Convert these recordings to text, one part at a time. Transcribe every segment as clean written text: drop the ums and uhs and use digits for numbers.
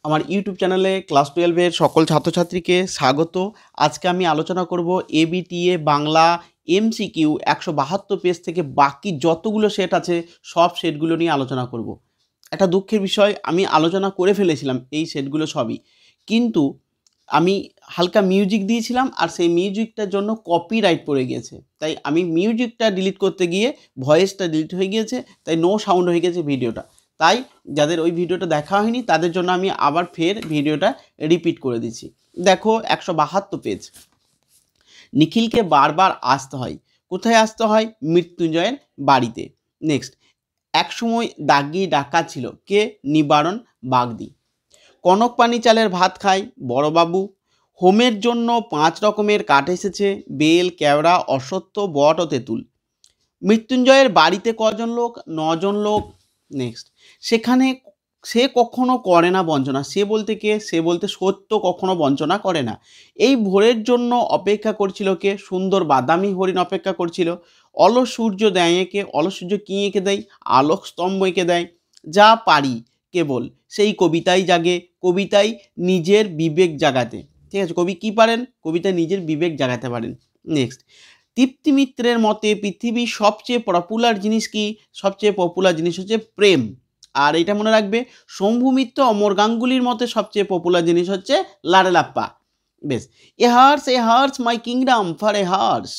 আমার ইউটিউব চ্যানেলে ক্লাস 12-এর সকল ছাত্রছাত্রীকে স্বাগত। আজকে আমি আলোচনা করব এবিটিএ বাংলা এমসিকিউ 172 পেজ থেকে বাকি যতগুলো সেট আছে সব সেটগুলো নিয়ে আলোচনা করব। একটা দুঃখের বিষয়, আমি আলোচনা করে ফেলেছিলাম এই সেটগুলো সবই, কিন্তু আমি হালকা মিউজিক দিয়েছিলাম আর সেই মিউজিকটার জন্য কপিরাইট পড়ে গিয়েছে। তাই আমি মিউজিকটা ডিলিট করতে গিয়ে ভয়েসটা ডিলিট হয়ে গিয়েছে, তাই নো সাউন্ড হয়ে গেছে ভিডিওটা। তাই যাদের ওই ভিডিওটা দেখা হয়নি তাদের জন্য আমি আবার ফের ভিডিওটা রিপিট করে দিচ্ছি। দেখো 172 পেজ। নিখিলকে বারবার আসতে হয়। কোথায় আসতে হয়? মৃত্যুঞ্জয়ের বাড়িতে। নেক্সট, একসময় দাগি ডাকা ছিল কে? নিবারণ বাগদি। কনক পানি চালের ভাত খায় বড়বাবু। হোমের জন্য 5 রকমের কাঠ এসেছে, বেল, কেওড়া, অশ্বত্থ, বট ও তেঁতুল। মৃত্যুঞ্জয়ের বাড়িতে কজন লোক? 9 জন লোক। নেক্সট, সেখানে সে কখনো করে না বঞ্চনা। সে বলতে কে? সে বলতে সত্য কখনো বঞ্চনা করে না। এই ভোরের জন্য অপেক্ষা করছিল কে? সুন্দর বাদামি হরিণ অপেক্ষা করছিল। অলস সূর্য দেয় একে। অলস সূর্য কি এঁকে দেয়? আলোক স্তম্ভ এঁকে দেয়। যা পারি কেবল সেই কবিতাই জাগে, কবিতায় নিজের বিবেক জাগাতে। ঠিক আছে, কবি কি পারেন? কবিতায় নিজের বিবেক জাগাতে পারেন। নেক্সট, তৃপ্তি মিত্রের মতে পৃথিবীর সবচেয়ে পপুলার জিনিস কি? সবচেয়ে পপুলার জিনিস হচ্ছে প্রেম। আর এটা মনে রাখবে, শম্ভু মিত্র অমর গাঙ্গুলির মতে সবচেয়ে পপুলার জিনিস হচ্ছে লাড়লাপ্পা। বেশ, a horse my kingdom for a horse,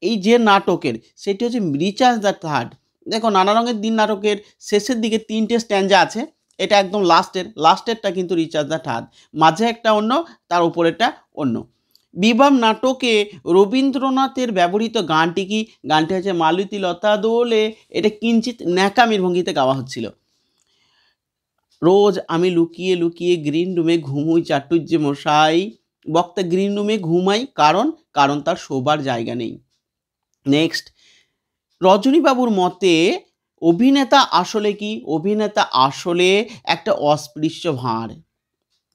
এই যে নাটকের সেটি হচ্ছে রিচার্জ দ্য থার্ড। দেখো, নানা রঙের দিন নাটকের শেষের দিকে 3টে স্ট্যান্জা আছে, এটা একদম লাস্টেরটা কিন্তু রিচার্জ দ্য থার্ড। মাঝে একটা অন্য, তার উপরেরটা অন্য। বিভাব নাটকে রবীন্দ্রনাথের ব্যবহৃত গানটি কি? গানটি হচ্ছে মালতী লতা দোলে। এটা কিঞ্চিত ন্যাকামির ভঙ্গিতে গাওয়া হচ্ছিল। রোজ আমি লুকিয়ে লুকিয়ে গ্রিন রুমে ঘুমুই চাটুজ্জে মশাই। বক্তা গ্রিন রুমে ঘুমাই কারণ তার শোবার জায়গা নেই। নেক্সট, রজনীবাবুর মতে অভিনেতা আসলে কি? অভিনেতা আসলে একটা অস্পৃশ্য ভাঁড়।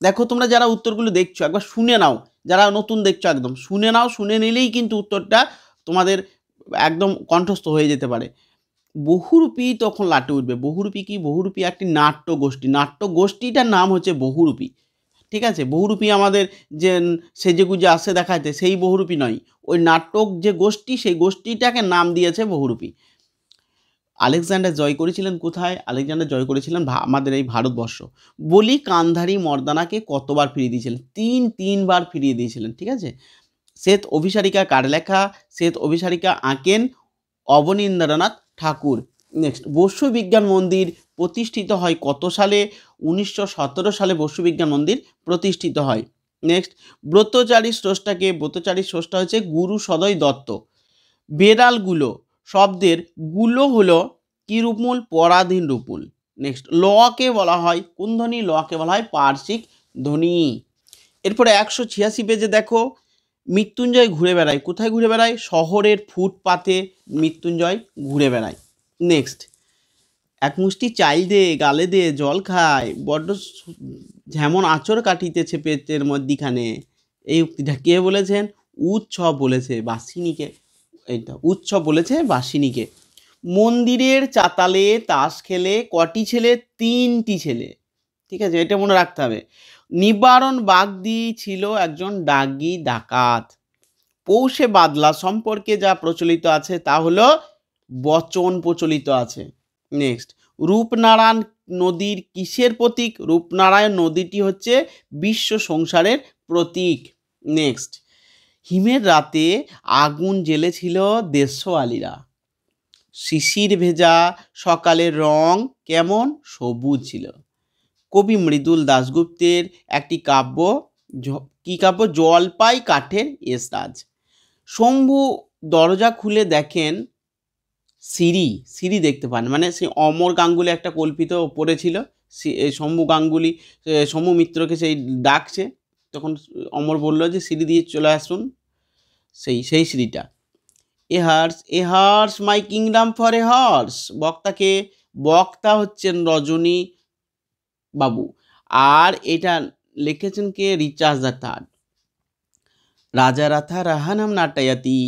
দেখো, তোমরা যারা উত্তরগুলো দেখছো একবার শুনে নাও, যারা নতুন দেখছো একদম শুনে নাও, শুনে নিলেই কিন্তু উত্তরটা তোমাদের একদম কণ্ঠস্থ হয়ে যেতে পারে। বহুরূপী তখন লাটে উঠবে। বহুরূপী কি? বহুরূপী একটি নাট্য গোষ্ঠী। নাট্য গোষ্ঠীটার নাম হচ্ছে বহুরূপী। ঠিক আছে, বহুরূপী আমাদের যে সেজেগুজে আসে দেখাতে সেই বহুরূপী নয়, ওই নাটক যে গোষ্ঠী সেই গোষ্ঠীটাকে নাম দিয়েছে বহুরূপী। আলেকজান্ডার জয় করেছিলেন কোথায়? আলেকজান্ডার জয় করেছিলেন আমাদের এই ভারতবর্ষ। বলি কান্ধারী মর্দানাকে কতবার ফিরিয়ে দিয়েছিলেন? তিনবার ফিরিয়ে দিয়েছিলেন। ঠিক আছে, শ্বেত অভিসারিকা কার লেখা? শ্বেত অভিসারিকা আঁকেন অবনীন্দ্রনাথ ঠাকুর। নেক্সট, বসু বিজ্ঞান মন্দির প্রতিষ্ঠিত হয় কত সালে? 1917 সালে বসু বিজ্ঞান মন্দির প্রতিষ্ঠিত হয়। নেক্সট, ব্রতচারী স্রষ্টাকে? ব্রতচারী স্রষ্টা হচ্ছে গুরু সদয় দত্ত। বেড়ালগুলো শব্দের গুলো হলো কি রূপমূল? পরাধীন রূপমূল। নেক্সট, লকে বলা হয় কোন ধ্বনি? লকে বলা হয় পার্শ্বিক ধ্বনি। এরপরে 186 পেজে দেখো, মৃত্যুঞ্জয় ঘুরে বেড়ায়। কোথায় ঘুরে বেড়ায়? শহরের ফুটপাতে মৃত্যুঞ্জয় ঘুরে বেড়ায়। নেক্সট, এক মুষ্টি চাল দে গালে দে জল খায়, বড্ড যেমন আঁচড় কাটিতেছে পেটের মধ্যিখানে। এই উক্তিটা কে বলেছেন? উৎসব বলেছে বাসিনীকে। এইটা উৎসব বলেছে বাসিনীকে। মন্দিরের চাতালে তাস খেলে কটি ছেলে? 3টি ছেলে। ঠিক আছে, এটা মনে রাখতে হবে। নিবারণ বাগদি ছিল একজন ডাগি ডাকাত। পৌষে বাদলা সম্পর্কে যা প্রচলিত আছে তা হলো বচন প্রচলিত আছে। নেক্সট, রূপনারায়ণ নদীর কিসের প্রতীক? রূপনারায়ণ নদীটি হচ্ছে বিশ্ব সংসারের প্রতীক। নেক্সট, হিমের রাতে আগুন জ্বেলেছিল দেশওয়ালিরা। শিশির ভেজা সকালের রং কেমন? সবুজ ছিল। কবি মৃদুল দাশগুপ্তের একটি কাব্য, কি কাব্য? জলপাই কাঠের এসরাজ। শম্ভু দরজা খুলে দেখেন সিঁড়ি দেখতে পান, মানে সেই অমর গাঙ্গুলি একটা কল্পিত ওপরে ছিল। শম্ভু গাঙ্গুলি শম্ভু মিত্রকে সেই ডাকছে, তখন অমর বলল যে সিঁড়ি দিয়ে চলে আসুন, সেই সিঁড়িটা। A horse my kingdom for a horse. বক্তাকে? বক্তা হচ্ছেন রজনী বাবু, আর এটা লিখেছেন কে? Recharge the third. রাজা রাথা রাহানাম নাটায়াতি,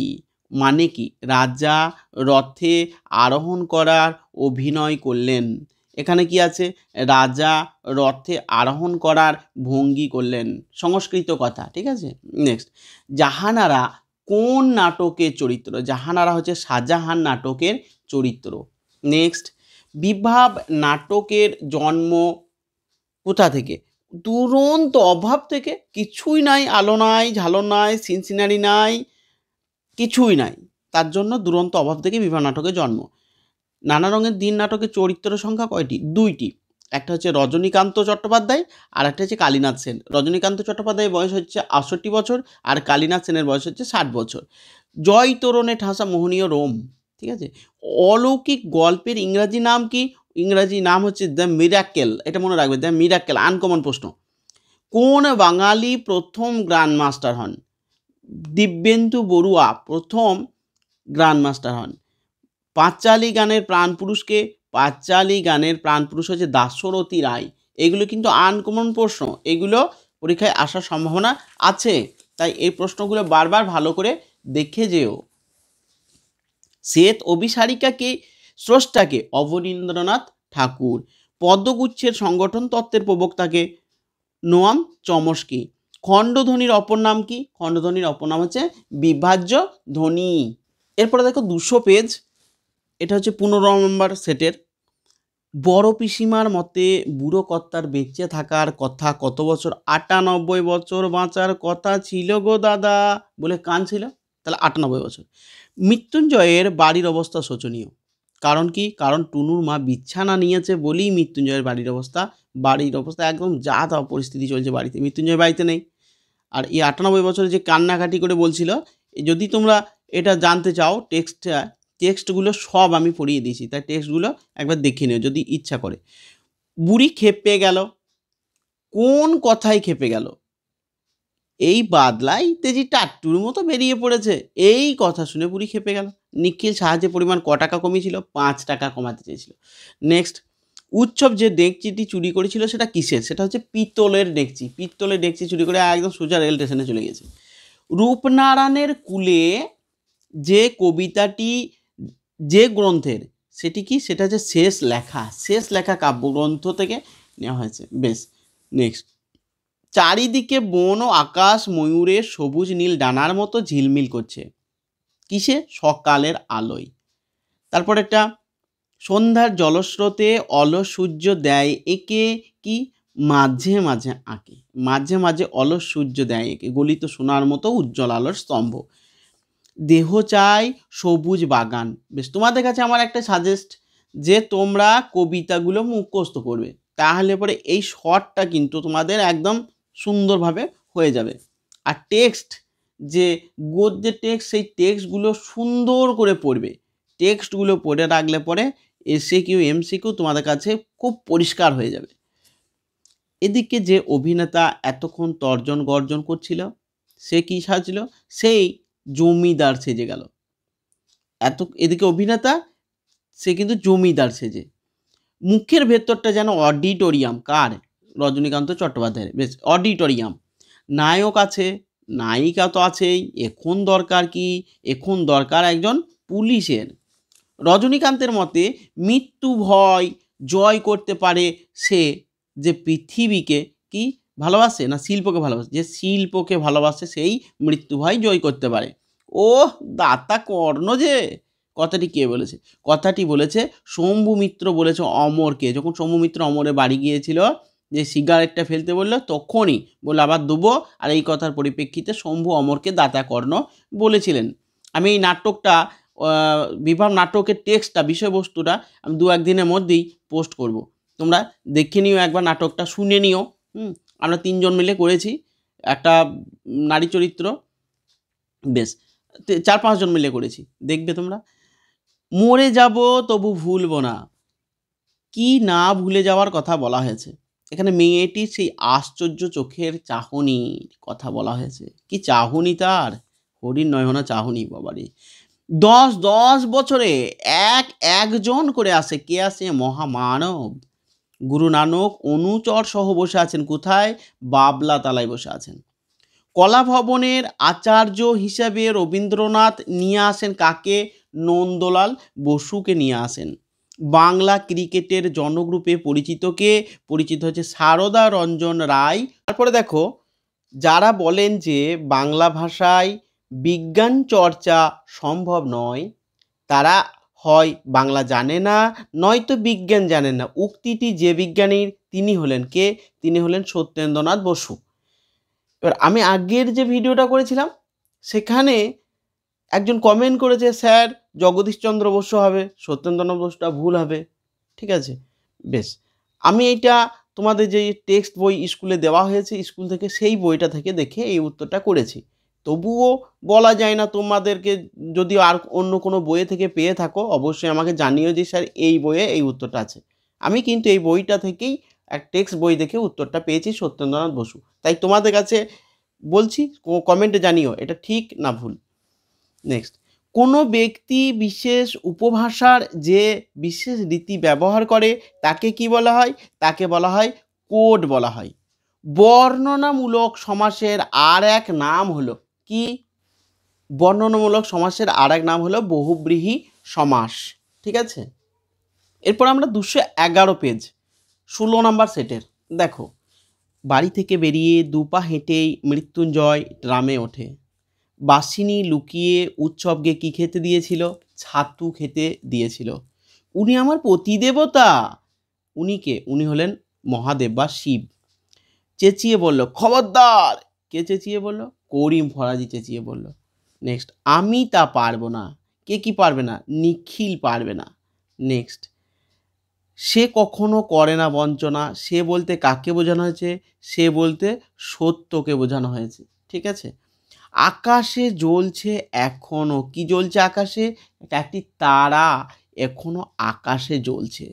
মানে কি? রাজা রথে আরোহণ করার অভিনয় করলেন। এখানে কি আছে, রাজা রথে আরোহণ করার ভঙ্গি করলেন, সংস্কৃত কথা, ঠিক আছে। নেক্সট, জাহানারা কোন নাটকের চরিত্র? জাহানারা হচ্ছে শাহজাহান নাটকের চরিত্র। নেক্সট, বিভাব নাটকের জন্ম কোথা থেকে? দুরন্ত অভাব থেকে। কিছুই নাই, আলো নাই, ঝালো নাই, সিনসিনারি নাই, কিছুই নাই, তার জন্য দুরন্ত অভাব থেকে বিভাব নাটকের জন্ম। নানা রঙের দিন নাটকের চরিত্র সংখ্যা কয়টি? 2টি। একটা হচ্ছে রজনীকান্ত চট্টোপাধ্যায়, আর একটা হচ্ছে কালীনাথ সেন। রজনীকান্ত চট্টোপাধ্যায়ের বয়স হচ্ছে 68 বছর, আর কালীনাথ সেনের বয়স হচ্ছে 60 বছর। জয় তোরণে ঠাসা মোহনীয় রোম, ঠিক আছে। অলৌকিক গল্পের ইংরাজি নাম কি? ইংরাজি নাম হচ্ছে দ্য মিরাকেল, এটা মনে রাখবে, দ্য মিরাকেল, আনকমন প্রশ্ন। কোন বাঙালি প্রথম গ্র্যান্ড মাস্টার হন? দিব্যেন্দু বড়ুয়া প্রথম গ্র্যান্ড মাস্টার হন। পাঁচালী গানের প্রাণপুরুষকে? পাঁচালী গানের প্রাণপুরুষ হচ্ছে দাশরথী রায়। এগুলো কিন্তু আনকমন প্রশ্ন, এগুলো পরীক্ষায় আসার সম্ভাবনা আছে, তাই এই প্রশ্নগুলো বারবার ভালো করে দেখে যেও। শ্বেত অভিসারিকাকে স্রষ্টাকে? অবনীন্দ্রনাথ ঠাকুর। পদ্মগুচ্ছের সংগঠন তত্ত্বের প্রবক্তাকে? Noam Chomsky. খণ্ডধ্বনির অপর নাম কি? খণ্ডধ্বনির অপর নাম হচ্ছে বিভাজ্য ধ্বনি। এরপরে দেখো 200 পেজ, এটা হচ্ছে 15 নম্বর সেটের। বড় পিসিমার মতে বুড়ো কর্তার বেঁচে থাকার কথা কত বছর? 98 বছর বাঁচার কথা ছিল গো দাদা, বলে কাঁদছিল, তাহলে 98 বছর। মৃত্যুঞ্জয়ের বাড়ির অবস্থা শোচনীয়, কারণ কি? কারণ টুনুর মা বিছানা নিয়েছে বলেই মৃত্যুঞ্জয়ের বাড়ির অবস্থা একদম যা তা পরিস্থিতি চলছে বাড়িতে, মৃত্যুঞ্জয় বাড়িতে নেই। আর এই 98 বছরে যে কান্নাকাটি করে বলছিল, যদি তোমরা এটা জানতে চাও, টেক্সটগুলো সব আমি পড়িয়ে দিয়েছি, তাই টেক্সটগুলো একবার দেখে নিও যদি ইচ্ছা করে। বুড়ি খেপে গেল, কোন কথায় খেপে গেল? এই বাদলাই তেজি টাট্টুর মতো বেরিয়ে পড়েছে, এই কথা শুনে বুড়ি খেপে গেল। নিখিল সাহায্যের পরিমাণ ক টাকা কমিয়েছিল? 5 টাকা কমাতে চেয়েছিল। নেক্সট, উৎসব যে ডেকচিটি চুরি করেছিল সেটা কিসের? সেটা হচ্ছে পিতলের ডেকচি। পিতলের ডেকচি চুরি করে একদম সোজা রেল স্টেশনে চলে গেছে। রূপনারায়ণের কুলে যে কবিতাটি যে গ্রন্থের, সেটি কি? সেটা হচ্ছে শেষ লেখা কাব্যগ্রন্থ থেকে নেওয়া হয়েছে। বেশ, নেক্সট, চারিদিকে বন ও আকাশ ময়ূরের সবুজ নীল ডানার মতো ঝিলমিল করছে, কিসে? সকালের আলোয়। তারপর একটা, সন্ধ্যার জলস্রোতে অলস সূর্য দেয় একে কি? মাঝে মাঝে আঁকে। মাঝে মাঝে অলস সূর্য দেয় একে, গলিত সোনার মতো উজ্জ্বল আলোর স্তম্ভ। দেহ চাই সবুজ বাগান। বেশ, তোমাদের কাছে আমার একটা সাজেস্ট, যে তোমরা কবিতাগুলো মুখস্থ করবে, তাহলে পরে এই শর্টটা কিন্তু তোমাদের একদম সুন্দরভাবে হয়ে যাবে। আর টেক্সট, যে গদ্যের টেক্সট, সেই টেক্সটগুলো সুন্দর করে পড়বে। টেক্সটগুলো পড়ে রাখলে পরে এসএকিউ এমসিকিউ তোমাদের কাছে খুব পরিষ্কার হয়ে যাবে। এদিকে যে অভিনেতা এতক্ষণ তর্জন গর্জন করছিল, সে কি সাজছিল? সেই জমিদার সেজে গেল। এদিকে অভিনেতা, সে কিন্তু জমিদার সেজে। মুখের ভেতরটা যেন অডিটোরিয়াম, কার? রজনীকান্ত চট্টোপাধ্যায়ের। বেশ, অডিটোরিয়াম। নায়ক আছে, নায়িকা তো আছেই, এখন দরকার কি? এখন দরকার একজন পুলিশের। রজনীকান্তের মতে মৃত্যু ভয় জয় করতে পারে সে যে পৃথিবীকে কি ভালোবাসে, না শিল্পকে ভালোবাসে? যে শিল্পকে ভালোবাসে সেই মৃত্যু ভয় জয় করতে পারে। ও দাতা কর্ণ, যে কথাটি কে বলেছে? কথাটি বলেছে শম্ভু মিত্র, বলেছে অমরকে। যখন শম্ভু মিত্র অমরের বাড়ি গিয়েছিল, যে সিগারেটটা ফেলতে বললো, তখনই বলে আবার দেবো, আর এই কথার পরিপ্রেক্ষিতে শম্ভু অমরকে দাতা কর্ণ বলেছিলেন। আমি এই নাটকটা, বিভাব নাটকের টেক্সটটা, বিষয়বস্তুটা আমি 2-1 দিনের মধ্যেই পোস্ট করব, তোমরা দেখে নিও, একবার নাটকটা শুনে নিও। আমরা 3 জন মিলে করেছি, একটা নারী চরিত্র, বেশ 4-5 জন মিলে করেছি, দেখবে তোমরা। মরে যাব তবু ভুলব না, কি না ভুলে যাওয়ার কথা বলা হয়েছে? এখানে মেয়েটির সেই আশ্চর্য চোখের চাহনির কথা বলা হয়েছে। কি চাহনি তার! হরিণ নয়না চাহনি, বাবারে। 10 বছরে একজন করে আসে। কে আসে? মহামানব গুরু নানক অনুচর সহ বসে আছেন কোথায়? বাবলা তালায় বসে আছেন। কলা ভবনের আচার্য হিসাবে রবীন্দ্রনাথ নিয়ে আসেন কাকে? নন্দলাল বসুকে নিয়ে আসেন। বাংলা ক্রিকেটের জনগ্রুপে পরিচিত কে? পরিচিত হচ্ছে সারদা রঞ্জন রায়। তারপরে দেখো, যারা বলেন যে বাংলা ভাষায় বিজ্ঞান চর্চা সম্ভব নয়, তারা হয় বাংলা জানে না, নয়তো বিজ্ঞান জানেন না। উক্তিটি যে বিজ্ঞানীর, তিনি হলেন কে? তিনি হলেন সত্যেন্দ্রনাথ বসু। এবার আমি আগের যে ভিডিওটা করেছিলাম সেখানে একজন কমেন্ট করেছে, স্যার জগদীশচন্দ্র বসু হবে, সত্যেন্দ্রনাথ বসুটা ভুল হবে। ঠিক আছে, বেশ। আমি এইটা তোমাদের যে টেক্সট বই স্কুলে দেওয়া হয়েছে, স্কুল থেকে সেই বইটা থেকে দেখে এই উত্তরটা করেছি। তবুও বলা যায় না, তোমাদেরকে যদি আর অন্য কোনো বইয়ে থেকে পেয়ে থাকো অবশ্যই আমাকে জানিও যে স্যার এই বইয়ে এই উত্তরটা আছে। আমি কিন্তু এই বইটা থেকেই এক টেক্সট বই দেখে উত্তরটা পেয়েছি, সত্যেন্দ্রনাথ বসু। তাই তোমাদের কাছে বলছি, কমেন্টে জানিও এটা ঠিক না ভুল। নেক্সট, কোনো ব্যক্তি বিশেষ উপভাষার যে বিশেষ রীতি ব্যবহার করে তাকে কি বলা হয়? তাকে বলা হয় কোড বলা হয়। বর্ণনামূলক সমাসের আর এক নাম হলো কি? বর্ণনামূলক সমাসের আর এক নাম হলো বহুব্রীহি সমাস। ঠিক আছে, এরপর আমরা 211 পেজ 16 নম্বর সেটের দেখো, বাড়ি থেকে বেরিয়ে দুপা হেঁটেই মৃত্যুঞ্জয় ট্রামে ওঠে। বাসিনী লুকিয়ে উৎসবকে কি খেতে দিয়েছিল? ছাতু খেতে দিয়েছিল। উনি আমার পতিদেবতা। উনি কে? উনি হলেন মহাদেব বা শিব। চেঁচিয়ে বলল, খবরদার! কে চেঁচিয়ে বলল? করিম ফরাজি চেঁচিয়ে বলল। নেক্সট, আমি তা পারবো না। কে কি পারবে না? নিখিল পারবে না। নেক্সট, সে কখনো করে না বঞ্চনা। সে বলতে কাকে বোঝানো হয়েছে? সে বলতে সত্যকে বোঝানো হয়েছে। ঠিক আছে, আকাশে জ্বলছে এখনো। কি জ্বলছে আকাশে? একটি তারা এখনো আকাশে জ্বলছে।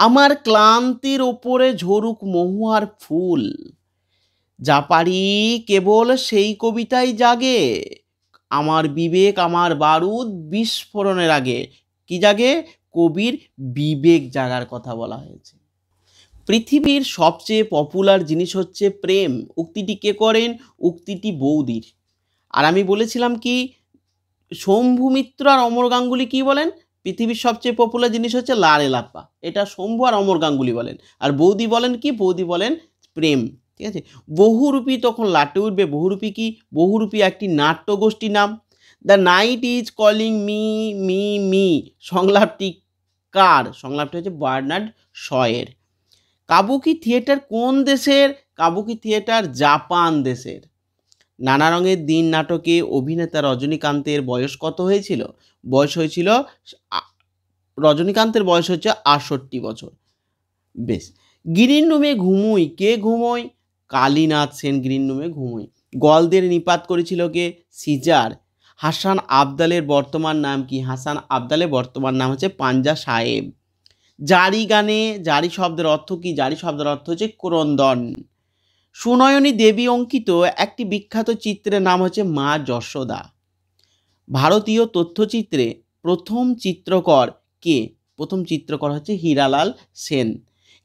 আমার ক্লান্তির ওপরে ঝরুক মহুয়ার ফুল, যা পারি কেবল সেই কবিতাই জাগে। আমার বিবেক আমার বারুদ বিস্ফোরণের আগে। কি জাগে? কবির বিবেক জাগার কথা বলা হয়েছে। পৃথিবীর সবচেয়ে পপুলার জিনিস হচ্ছে প্রেম। উক্তিটি কে করেন? উক্তিটি বৌদির। আর আমি বলেছিলাম কি, শম্ভু মিত্র আর অমর গাঙ্গুলি কি বলেন? পৃথিবীর সবচেয়ে পপুলার জিনিস হচ্ছে লারে লাপ্পা। এটা শম্ভু আর অমর গাঙ্গুলি বলেন। আর বৌদি বলেন কি? বৌদি বলেন প্রেম। ঠিক আছে, বহুরূপী তখন লাটে উঠবে। বহুরূপী কি? বহুরূপী একটি নাট্যগোষ্ঠী নাম। The night is calling me me me সংলাপটি কার? সংলাপটি হচ্ছে বার্নার্ড শয়ের। কাবুকি থিয়েটার কোন দেশের? কাবুকি থিয়েটার জাপান দেশের। নানা রঙের দিন নাটকে অভিনেতা রজনীকান্তের বয়স কত হয়েছিল? বয়স হয়েছিল, রজনীকান্তের বয়স হচ্ছে ৬৮ বছর। বেশ। গ্রিন রুমে ঘুমুই। কে ঘুমোয়? কালীনাথ সেন গ্রিন রুমে ঘুমোয়। গলদের নিপাত করেছিল কে? সিজার। হাসান আবদালের বর্তমান নাম কি? হাসান আবদালের বর্তমান নাম হচ্ছে পাঞ্জা সাহেব। জারি গানে জারি শব্দের অর্থ কি? জারি শব্দের অর্থ হচ্ছে ক্রন্দন। সুনয়নী দেবী অঙ্কিত একটি বিখ্যাত চিত্রের নাম হচ্ছে মা যশোদা। ভারতীয় তথ্যচিত্রে প্রথম চিত্রকর কে? প্রথম চিত্রকর হচ্ছে হীরালাল সেন।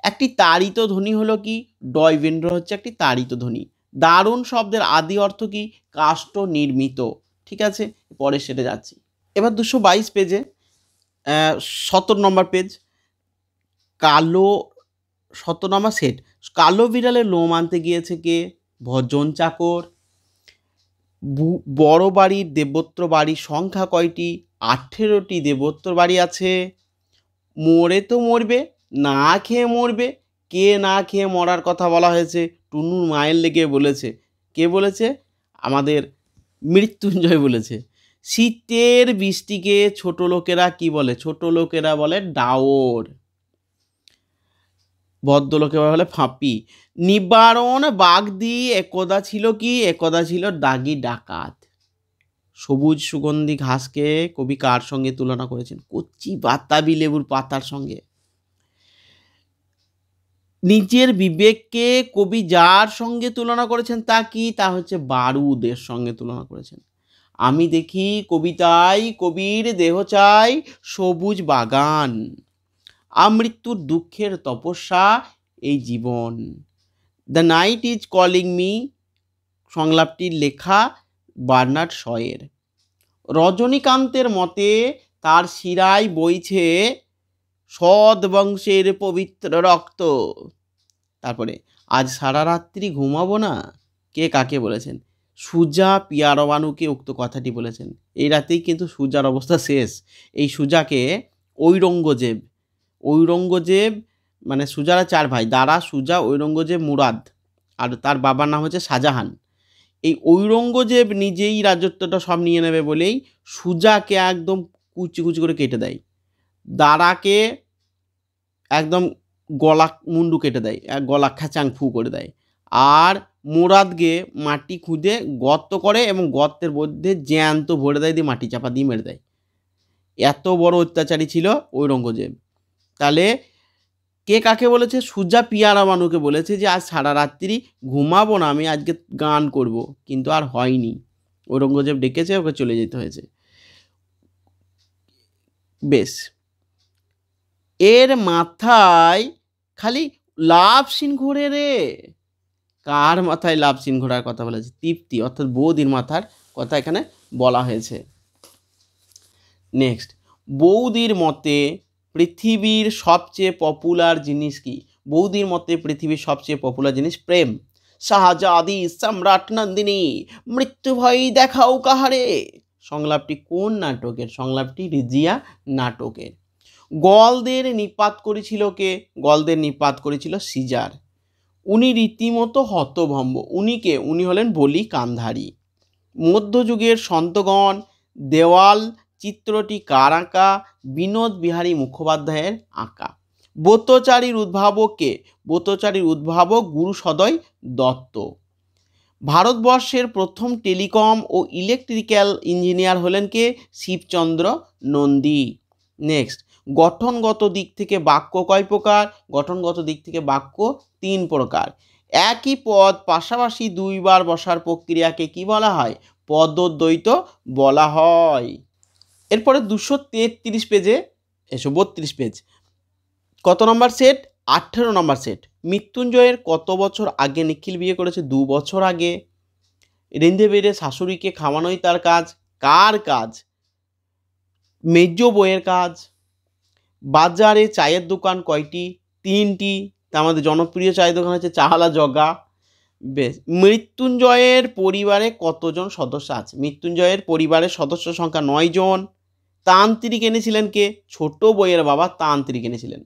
একটি তাড়িত ধ্বনি হলো কি? ডয়বেন্দ্র হচ্ছে একটি তাড়িত ধ্বনি। দারুণ শব্দের আদি অর্থ কি? কাষ্ঠ নির্মিত। ঠিক আছে, পরে সেটা যাচ্ছি। এবার 222 পেজে 17 নম্বর পেজ, কালো 17 নম্বর সেট। কালো বিড়ালের লোম আনতে গিয়েছে কে? ভজন চাকর। বড় বাড়ির দেবত্র বাড়ির সংখ্যা কয়টি? 18টি দেবত্র বাড়ি আছে। মরে তো মরবে, না খেয়ে মরবে। কে না খেয়ে মরার কথা বলা হয়েছে? টুনুর মায়ের লেগে বলেছে। কে বলেছে? আমাদের মৃত্যুঞ্জয় বলেছে। শীতের বৃষ্টিকে ছোট লোকেরা কি বলে? ছোট লোকেরা বলে ডাওর। ভদ্রলোকে বলে ফাঁপি। নিবারণ বাগদি একদা ছিল কি? একদা ছিল দাগি ডাকাত। সবুজ সুগন্ধি ঘাসকে কবি কার সঙ্গে তুলনা করেছেন? কচি বাতাবি লেবুর পাতার সঙ্গে। নিজের বিবেককে কবি যার সঙ্গে তুলনা করেছেন তা কি? তা হচ্ছে বারুদের সঙ্গে তুলনা করেছেন। আমি দেখি কবিতায় কবির দেহ চাই সবুজ বাগান। আমৃত্যুর দুঃখের তপস্যা এই জীবন। The night is calling me সংলাপটির লেখা বার্নার্ড শয়ের। রজনীকান্তের মতে তার শিরায় বইছে সৎ বংশের পবিত্র রক্ত। তারপরে আজ সারা রাত্রি ঘুমাবো না, কে কাকে বলেছেন? সুজা পিয়ারবানুকে উক্ত কথাটি বলেছেন। এই রাতেই কিন্তু সুজার অবস্থা শেষ। এই সুজাকে ঔরঙ্গজেব মানে সুজারা 4 ভাই, দারা, সুজা, ঔরঙ্গজেব, মুরাদ, আর তার বাবার নাম হচ্ছে শাহজাহান। এই ঔরঙ্গজেব নিজেই রাজত্বটা সব নিয়ে নেবে বলেই সুজাকে একদম কুচি কুচি করে কেটে দেয়, দারাকে একদম গলা মুন্ডু কেটে দেয়, গলা খ্যাচাং ফু করে দেয়, আর মুরাদকে মাটি খুঁজে গর্ত করে এবং গর্তের মধ্যে জ্যান্ত ভরে দেয়, দিয়ে মাটি চাপা দিয়ে মেরে দেয়। এত বড় অত্যাচারী ছিল ঔরঙ্গজেব। তাহলে কে কাকে বলেছে? সুজা পিয়ারবানুকে বলেছে যে আজ সারা রাত্রি ঘুমাবো না, আমি আজকে গান করব, কিন্তু আর হয়নি। ঔরঙ্গজেব ডেকেছে, ওকে চলে যেতে হয়েছে। বেশ, এর মাথায় খালি লাভ সিন ঘোরে রে। কার মাথায় লাভ সিন ঘোরার কথা বলেছে? তৃপ্তি অর্থাৎ বৌদির মাথার কথা এখানে বলা হয়েছে। নেক্সট, বৌদির মতে পৃথিবীর সবচেয়ে পপুলার জিনিস কি? বৌদির মতে পৃথিবীর সবচেয়ে পপুলার জিনিস প্রেম। শাহজাদি সম্রাট নন্দিনী মৃত্যু ভয় দেখাও কাহারে। সংলাপটি কোন নাটকের? সংলাপটি রিজিয়া নাটকের। গলদের নিপাত করেছিল কে? গলদের নিপাত করেছিল সিজার। উনি রীতিমতো হতভম্ব। উনি হলেন বলি কান্ধারী। মধ্যযুগের সন্তগণ দেওয়াল চিত্রটি কার আঁকা? বিনোদ বিহারী মুখোপাধ্যায়ের আঁকা। ব্রতচারীর উদ্ভাবক কে? ব্রতচারীর উদ্ভাবক গুরু সদয় দত্ত। ভারতবর্ষের প্রথম টেলিকম ও ইলেকট্রিক্যাল ইঞ্জিনিয়ার হলেন কে? শিবচন্দ্র নন্দী। নেক্সট, গঠনগত দিক থেকে বাক্য কয় প্রকার? গঠনগত দিক থেকে বাক্য 3 প্রকার। একই পদ পাশাপাশি 2 বার বসার প্রক্রিয়াকে কি বলা হয়? পদদ্বৈত বলা হয়। এরপরে 233 পেজে এসো, 32 পেজ। কত নম্বর সেট? 18 নম্বর সেট। মৃত্যুঞ্জয়ের কত বছর আগে নিখিল বিয়ে করেছে? 2 বছর আগে। রেঁধে বেড়ে শাশুড়িকে খাওয়ানোই তার কাজ। কার কাজ? মেজ বউয়ের কাজ। বাজারে চায়ের দোকান কয়টি? 3টি। তার মধ্যে জনপ্রিয় চায়ের দোকান হচ্ছে চাহালা জগা। বেশ, মৃত্যুঞ্জয়ের পরিবারে কতজন সদস্য আছে? মৃত্যুঞ্জয়ের পরিবারের সদস্য সংখ্যা 9 জন। তান্ত্রিক এনেছিলেন কে? ছোট বউয়ের বাবা তান্ত্রিক এনেছিলেন।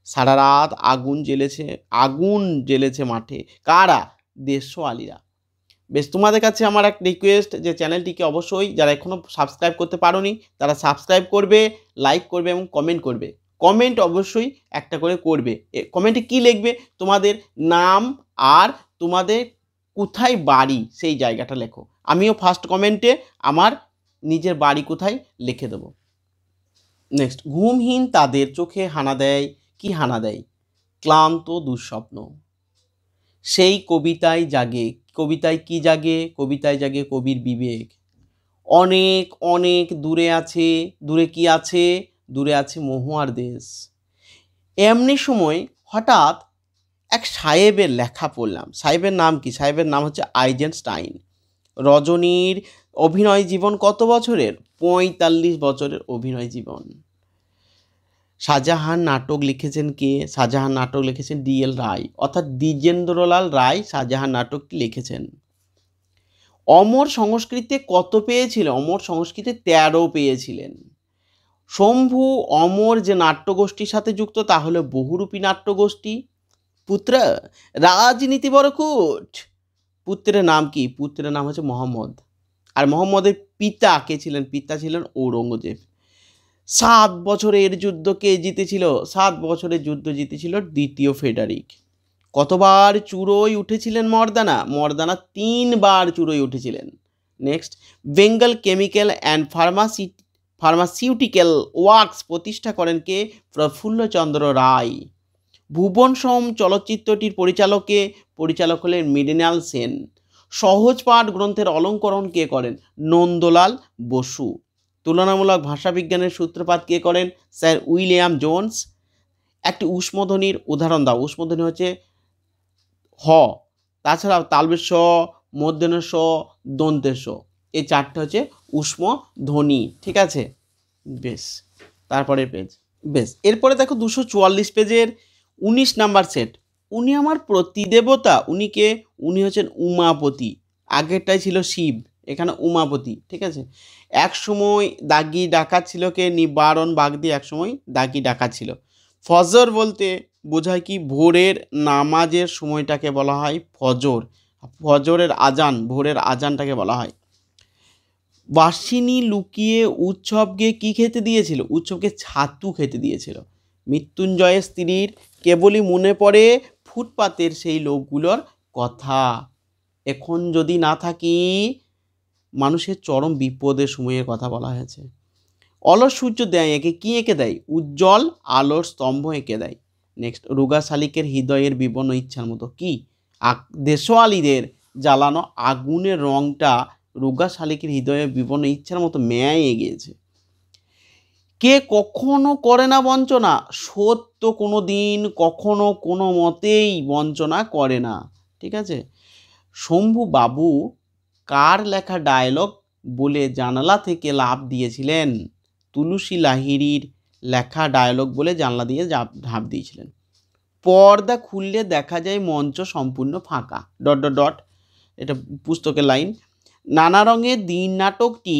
সারা রাত আগুন জ্বেলেছে মাঠে। কারা? দেশওয়ালিরা। বেশ, তোমাদের কাছে আমার এক রিকোয়েস্ট যে চ্যানেলটিকে অবশ্যই যারা এখনও সাবস্ক্রাইব করতে পারোনি তারা সাবস্ক্রাইব করবে, লাইক করবে এবং কমেন্ট করবে। কমেন্ট অবশ্যই একটা করে করবে। কমেন্টে কি লিখবে? তোমাদের নাম আর তোমাদের কোথায় বাড়ি সেই জায়গাটা লেখো। আমিও ফার্স্ট কমেন্টে আমার নিজের বাড়ি কোথায় লিখে দেবো। নেক্সট, ঘুমহীন তাদের চোখে হানা দেয়। কি হানা দেয়? ক্লান্ত দুঃস্বপ্ন। সেই কবিতায় জাগে। কবিতায় কি জাগে? কবিতায় জাগে কবির বিবেক। অনেক অনেক দূরে আছে। দূরে কি আছে? দূরে আছে মহুয়ার দেশ। এমনি সময় হঠাৎ এক সাহেবের লেখা পড়লাম। সাহেবের নাম কি? সাহেবের নাম হচ্ছে আইজেনস্টাইন। রজনীর অভিনয় জীবন কত বছরের? 45 বছরের অভিনয় জীবন। শাহজাহান নাটক লিখেছেন কে? শাহজাহান নাটক লিখেছেন DL রায়, অর্থাৎ দ্বিজেন্দ্রলাল রায় শাহজাহান নাটকটি লিখেছেন। অমর সংস্কৃতে কত পেয়েছিল? অমর সংস্কৃতে 13 পেয়েছিলেন। শম্ভু অমর যে নাট্যগোষ্ঠীর সাথে যুক্ত তা হলো বহুরূপী নাট্যগোষ্ঠী। পুত্র রাজনীতি বরকুট। পুত্রের নাম কি? পুত্রের নাম হচ্ছে মোহাম্মদ। আর মোহাম্মদের পিতা কে ছিলেন? পিতা ছিলেন ঔরঙ্গজেব। 7 বছরের যুদ্ধ কে জিতেছিল? 7 বছরের যুদ্ধ জিতেছিল দ্বিতীয় ফেডারিক। কতবার চূড়োয় উঠেছিলেন মর্দানা? মর্দানা 3 বার চূড়োয় উঠেছিলেন। Next, Bengal chemical and pharmaceutical works প্রতিষ্ঠা করেন কে? প্রফুল্লচন্দ্র রায়। ভুবন সোম চলচ্চিত্রটির পরিচালক হলেন মৃণাল সেন। সহজ পাঠ গ্রন্থের অলঙ্করণ কে করেন? নন্দলাল বসু। তুলনামূলক ভাষাবিজ্ঞানের সূত্রপাত কে করেন? Sir William Jones. একটি ঊষ্মধ্বনির উদাহরণ দাও। ঊষ্মধ্বনি হচ্ছে হ, তাছাড়াও তালবেশ, মূর্ধন্য ষ, দন্তের ষ, এই 4টে হচ্ছে ঊষ্মধ্বনি। ঠিক আছে? বেশ, তারপরের পেজ বেশ, এরপরে দেখো 244 পেজের 19 নাম্বার সেট। উনি আমার প্রতিদেবতা। উনি কে? উনি হচ্ছেন উমাপতি। আগেরটাই ছিল শিব, এখানে উমাপতি। ঠিক আছে। একসময় দাগি ডাকাত ছিল কে? নিবারণ বাগদি একসময় দাগি ডাকাত ছিল। ফজর বলতে বোঝায় কি? ভোরের নামাজের সময়টাকে বলা হয় ফজর। ফজরের আজান, ভোরের আজানটাকে বলা হয়। বাসিনী লুকিয়ে উৎসবকে কি খেতে দিয়েছিল? উৎসবকে ছাতু খেতে দিয়েছিল। মৃত্যুঞ্জয়ের স্ত্রীর কেবলই মনে পড়ে ফুটপাতের সেই লোকগুলোর কথা। এখন যদি না থাকি, মানুষের চরম বিপদের সময়ের কথা বলা হয়েছে। অলস সূর্য দেয় একে, কি এঁকে দেয়? উজ্জ্বল আলোর স্তম্ভ এঁকে দেয়। নেক্সট, রোগা শালিকের হৃদয়ের বিবর্ণ ইচ্ছার মতো, কি? দেশওয়ালিদের জ্বালানো আগুনের রংটা রোগা শালিকের হৃদয়ে বিবর্ণ ইচ্ছার মতো ম্যায় এগিয়েছে। কে কখনো করে না বঞ্চনা? সত্য কোনো দিন কখনো কোনো মতেই বঞ্চনা করে না। ঠিক আছে। শম্ভু বাবু কার লেখা ডায়লগ বলে জানালা থেকে লাফ দিয়েছিলেন? তুলসী লাহিড়ির লেখা ডায়লগ বলে জানলা দিয়ে ঝাঁপ দিয়েছিলেন। পর্দা খুললে দেখা যায় মঞ্চ সম্পূর্ণ ফাঁকা, ডট ডট ডট, এটা পুস্তকের লাইন। নানা রঙের দিন নাটকটি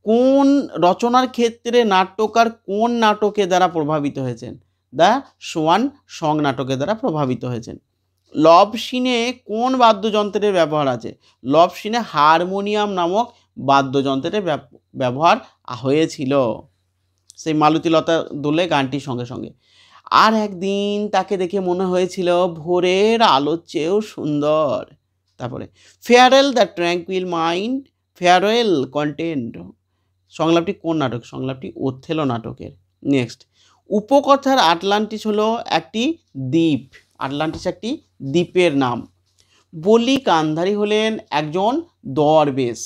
কোন রচনার ক্ষেত্রে নাট্যকার কোন নাটকের দ্বারা প্রভাবিত হয়েছেন? দ্য সোয়ান সং নাটকের দ্বারা প্রভাবিত হয়েছেন। লভ সিনে কোন বাদ্যযন্ত্রের ব্যবহার আছে? লভ সিনে হারমোনিয়াম নামক বাদ্যযন্ত্রের ব্যবহার হয়েছিল। সেই মালতীলতা দোলে গানটির সঙ্গে সঙ্গে। আর একদিন তাকে দেখে মনে হয়েছিল ভোরের আলোর চেয়েও সুন্দর। তারপরে farewell the tranquil mind, farewell content সংলাপটি কোন নাটক? সংলাপটি ওথেলো নাটকের। নেক্সট, উপকথার আটলান্টিস হলো একটি দ্বীপ। আটলান্টিস একটি দ্বীপের নাম। বলি কান্ধারী হলেন একজন দরবেশ।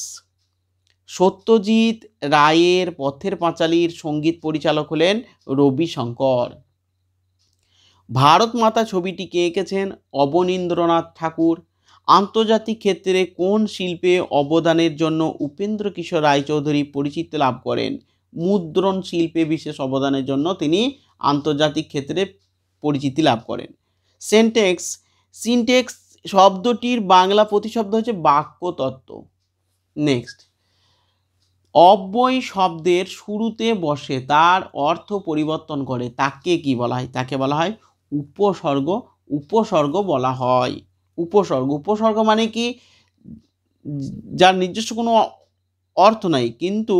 সত্যজিৎ রায়ের পথের পাঁচালীর সঙ্গীত পরিচালক হলেন রবি শঙ্কর। ভারত মাতা ছবিটিকে এঁকেছেন অবনীন্দ্রনাথ ঠাকুর। আন্তর্জাতিক ক্ষেত্রে কোন শিল্পে অবদানের জন্য উপেন্দ্র কিশোর রায়চৌধুরী পরিচিতি লাভ করেন? মুদ্রণ শিল্পে বিশেষ অবদানের জন্য তিনি আন্তর্জাতিক ক্ষেত্রে পরিচিতি লাভ করেন। সিনটেক্স শব্দটির বাংলা প্রতিশব্দ হচ্ছে বাক্যতত্ত্ব। নেক্সট, অব্যয় শব্দের শুরুতে বসে তার অর্থ পরিবর্তন করে তাকে কি বলা হয়? তাকে বলা হয় উপসর্গ। উপসর্গ বলা হয় উপসর্গ। উপসর্গ মানে কি? যার নিজস্ব কোনো অর্থ নাই, কিন্তু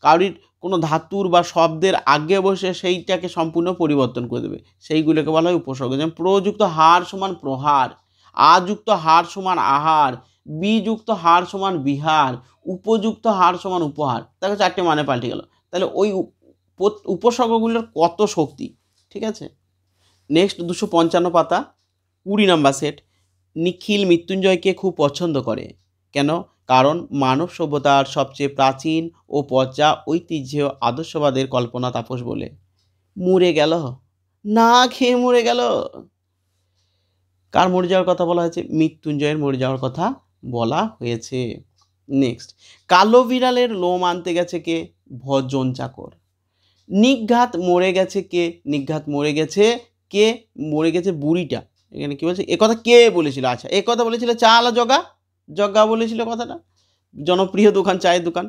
কারোর কোনো ধাতুর বা শব্দের আগে বসে সেইটাকে সম্পূর্ণ পরিবর্তন করে দেবে, সেইগুলোকে বলা হয় উপসর্গ। যেমন প্রযুক্ত হার সমান প্রহার, আযুক্ত হার সমান আহার, বিযুক্ত হার সমান বিহার, উপযুক্ত হার সমান উপহার। তাকে চারটে মানে পাল্টে গেল। তাহলে ওই উপসর্গগুলোর কত শক্তি। ঠিক আছে। নেক্সট 255 পাতা 20 নাম্বার সেট। নিখিল মৃত্যুঞ্জয়কে খুব পছন্দ করে। কেন? কারণ মানব সভ্যতার সবচেয়ে প্রাচীন ও পচা ঐতিহ্য আদর্শবাদের কল্পনা তাপস বলে। মরে গেল, না খেয়ে মরে গেল। কার মরে যাওয়ার কথা বলা হয়েছে? মৃত্যুঞ্জয়ের মরে যাওয়ার কথা বলা হয়েছে। নেক্সট, কালো বিড়ালের লোম আনতে গেছে কে? ভজন চাকর। নিঘাত মরে গেছে কে? নিঘাত মরে গেছে কে? মরে গেছে বুড়িটা। এখানে কি বলছে? এ কথা কে বলেছিল? আচ্ছা, এ কথা বলেছিল চালা জগা। জগা বলেছিল কথাটা। জনপ্রিয় দোকান, চায়ের দোকান।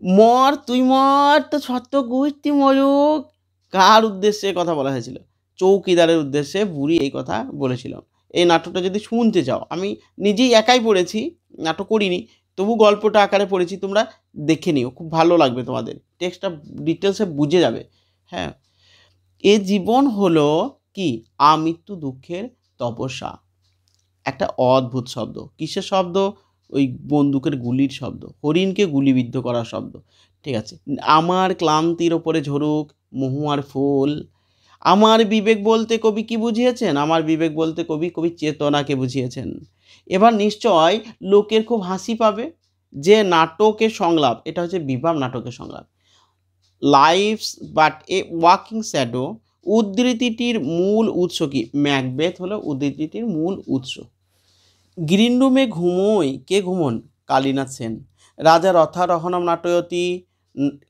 মর তুই মর, তো ছত্র গোষ্ঠী মরুক। কার উদ্দেশ্যে কথা বলা হয়েছিল? চৌকিদারের উদ্দেশ্যে বুড়ি এই কথা বলেছিল। এই নাটকটা যদি শুনতে চাও, আমি নিজেই একাই পড়েছি, নাটক করিনি, তবু গল্পটা আকারে পড়েছি, তোমরা দেখে নিও, খুব ভালো লাগবে তোমাদের, টেক্সটটা ডিটেলসে বুঝে যাবে। হ্যাঁ, এ জীবন হলো কি? আমৃত্যু দুঃখের তপস্যা। একটা অদ্ভুত শব্দ। কিসের শব্দ? ওই বন্দুকের গুলির শব্দ, হরিণকে গুলিবিদ্ধ করার শব্দ। ঠিক আছে। আমার ক্লান্তির ওপরে ঝরুক মহুয়ার ফুল। আমার বিবেক বলতে কবি কি বুঝিয়েছেন? আমার বিবেক বলতে কবি চেতনাকে বুঝিয়েছেন। এবার নিশ্চয় লোকের খুব হাসি পাবে যে নাটকের সংলাপ, এটা হচ্ছে বিভাব নাটকের সংলাপ। Life's but a walking shadow, উদ্ধৃতিটির মূল উৎস কি? ম্যাকবেথ হলো উদ্ধৃতিটির মূল উৎস। গ্রিন রুমে ঘুমোই, কে ঘুমন? কালীনাথ সেন। রাজা রথারোহণম নাটয়তি,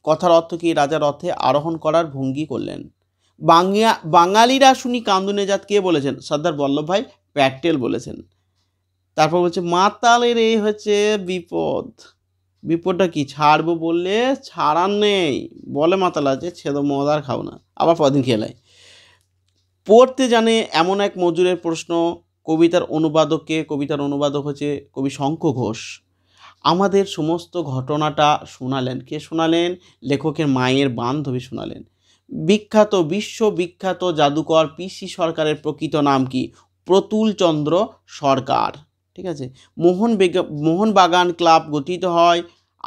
কথার অর্থ কি? রাজা রথে আরোহণ করার ভঙ্গি করলেন। বাঙালিরা শুনি কান্দুনে জাত কে বলেছেন? সর্দার বল্লভভাই প্যাটেল বলেছেন। তারপর বলছে মাতালের এই হচ্ছে বিপদ। বিপদটা কি? ছাড়বো বললে ছাড়ার নেই, বলে মাতাল আছে ছেদো মদ আর খাও না, আবার পরদিন খেলায়। পড়তে জানে এমন এক মজুরের প্রশ্ন। কবিতার অনুবাদককে? কবিতার অনুবাদক হচ্ছে কবি শঙ্খ ঘোষ। আমাদের সমস্ত ঘটনাটা শোনালেন কে? শোনালেন লেখকের মায়ের বান্ধবী শোনালেন। বিখ্যাত, বিশ্ববিখ্যাত জাদুকর পিসি সরকারের প্রকৃত নাম কি? প্রতুল চন্দ্র সরকার। ঠিক আছে। মোহনবাগান ক্লাব গঠিত হয়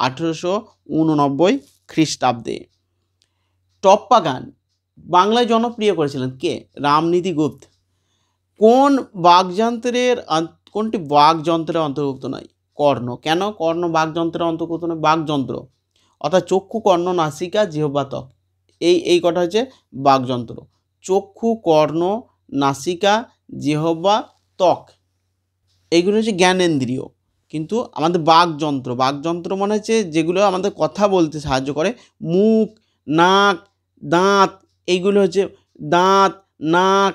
1889 খ্রিস্টাব্দে। টপ্পা গান বাংলায় জনপ্রিয় করেছিলেন কে? রামনীতি গুপ্ত। কোনটি বাকযন্ত্রের অন্তর্ভুক্ত নয়? কর্ণ। কেন কর্ণ বাকযন্ত্রের অন্তর্ভুক্ত নয়? বাকযন্ত্র অর্থাৎ চক্ষু, কর্ণ, নাসিকা, জিহ্বা, ত্বক, এই কটা হচ্ছে বাকযন্ত্র। চক্ষু, কর্ণ, নাসিকা, জিহ্বা, ত্বক, এইগুলো হচ্ছে জ্ঞানেন্দ্রিয়। কিন্তু আমাদের বাকযন্ত্র মানে হচ্ছে যেগুলো আমাদের কথা বলতে সাহায্য করে। মুখ, নাক, দাঁত, এইগুলো হচ্ছে দাঁত, নাক,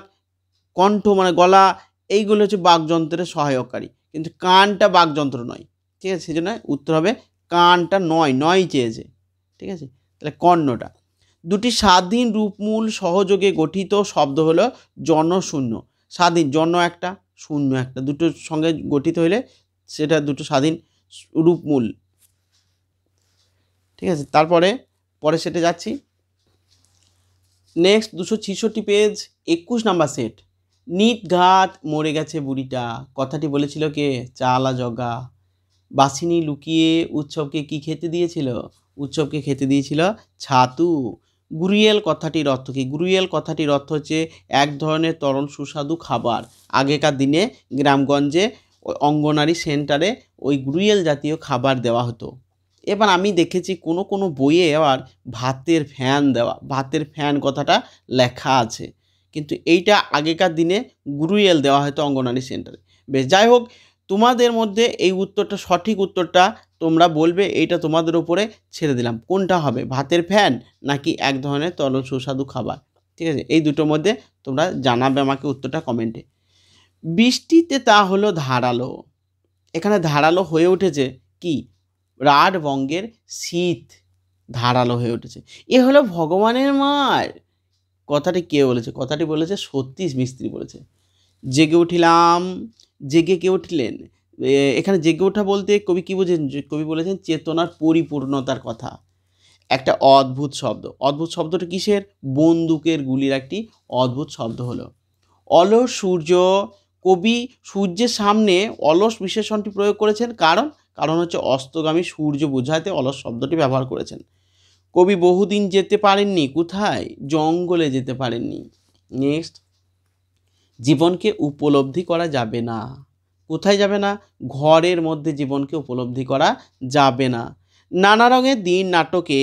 কণ্ঠ মানে গলা, এইগুলো হচ্ছে বাকযন্ত্রের সহায়কারী। কিন্তু কানটা বাকযন্ত্র নয়। ঠিক আছে, সেই জন্য উত্তর হবে কানটা নয় চেয়েছে। ঠিক আছে, তাহলে কর্ণটা। দুটি স্বাধীন রূপমূল সহযোগে গঠিত শব্দ হলো জনশূন্য। স্বাধীন, জন একটা, শূন্য একটা, দুটোর সঙ্গে গঠিত হলে সেটা দুটো স্বাধীন রূপমূল। ঠিক আছে, তারপরে সেটে যাচ্ছি। Next 266 page 21 number set. নিটঘাট মরে গেছে বুড়িটা, কথাটি বলেছিল কে? চালা জগা। বাসিনী লুকিয়ে উৎসবকে কি খেতে দিয়েছিল? উৎসবকে খেতে দিয়েছিল ছাতু। গুরিয়েল কথাটির অর্থ কি? গুরিয়েল কথাটির অর্থ হচ্ছে এক ধরনের তরল সুস্বাদু খাবার। আগেকার দিনে গ্রামগঞ্জে অঙ্গনারী সেন্টারে ওই গুরিয়েল জাতীয় খাবার দেওয়া হতো। এবার আমি দেখেছি কোনো বইয়ে আবার ভাতের ফ্যান দেওয়া, ভাতের ফ্যান কথাটা লেখা আছে, কিন্তু এইটা আগেকার দিনে গুরিয়েল দেওয়া হতো অঙ্গনারী সেন্টারে। বেশ, যাই হোক, তোমাদের মধ্যে এই উত্তরটা, সঠিক উত্তরটা তোমরা বলবে, এইটা তোমাদের উপরে ছেড়ে দিলাম। কোনটা হবে, ভাতের ফ্যান নাকি এক ধরনের তরল সুস্বাদু খাবার? ঠিক আছে, এই দুটোর মধ্যে তোমরা জানাবে আমাকে উত্তরটা কমেন্টে। বৃষ্টিতে তা হলো ধারালো। এখানে ধারালো হয়ে উঠেছে কি? রাঢ়বঙ্গের শীত ধারালো হয়ে উঠেছে। এ হলো ভগবানের মার। কথাটি কে বলেছে? কথাটি বলেছে সতীশ মিস্ত্রি বলেছে। জেগে উঠিলাম, জেগে কে উঠলেন? এখানে জেগে ওঠা বলতে কবি কী বোঝেন? কবি বলেছেন চেতনার পরিপূর্ণতার কথা। একটা অদ্ভুত শব্দ। অদ্ভুত শব্দটা কিসের? বন্দুকের গুলির একটি অদ্ভুত শব্দ হলো অলস সূর্য। কবি সূর্যের সামনে অলস বিশেষণটি প্রয়োগ করেছেন, কারণ হচ্ছে অস্তগামী সূর্য বোঝাতে অলস শব্দটি ব্যবহার করেছেন। কবি বহুদিন যেতে পারেননি কোথায়? জঙ্গলে যেতে পারেননি। নেক্সট, জীবনকে উপলব্ধি করা যাবে না। কোথায় যাবে না? ঘরের মধ্যে জীবনকে উপলব্ধি করা যাবে না। নানা রঙের দিন নাটকে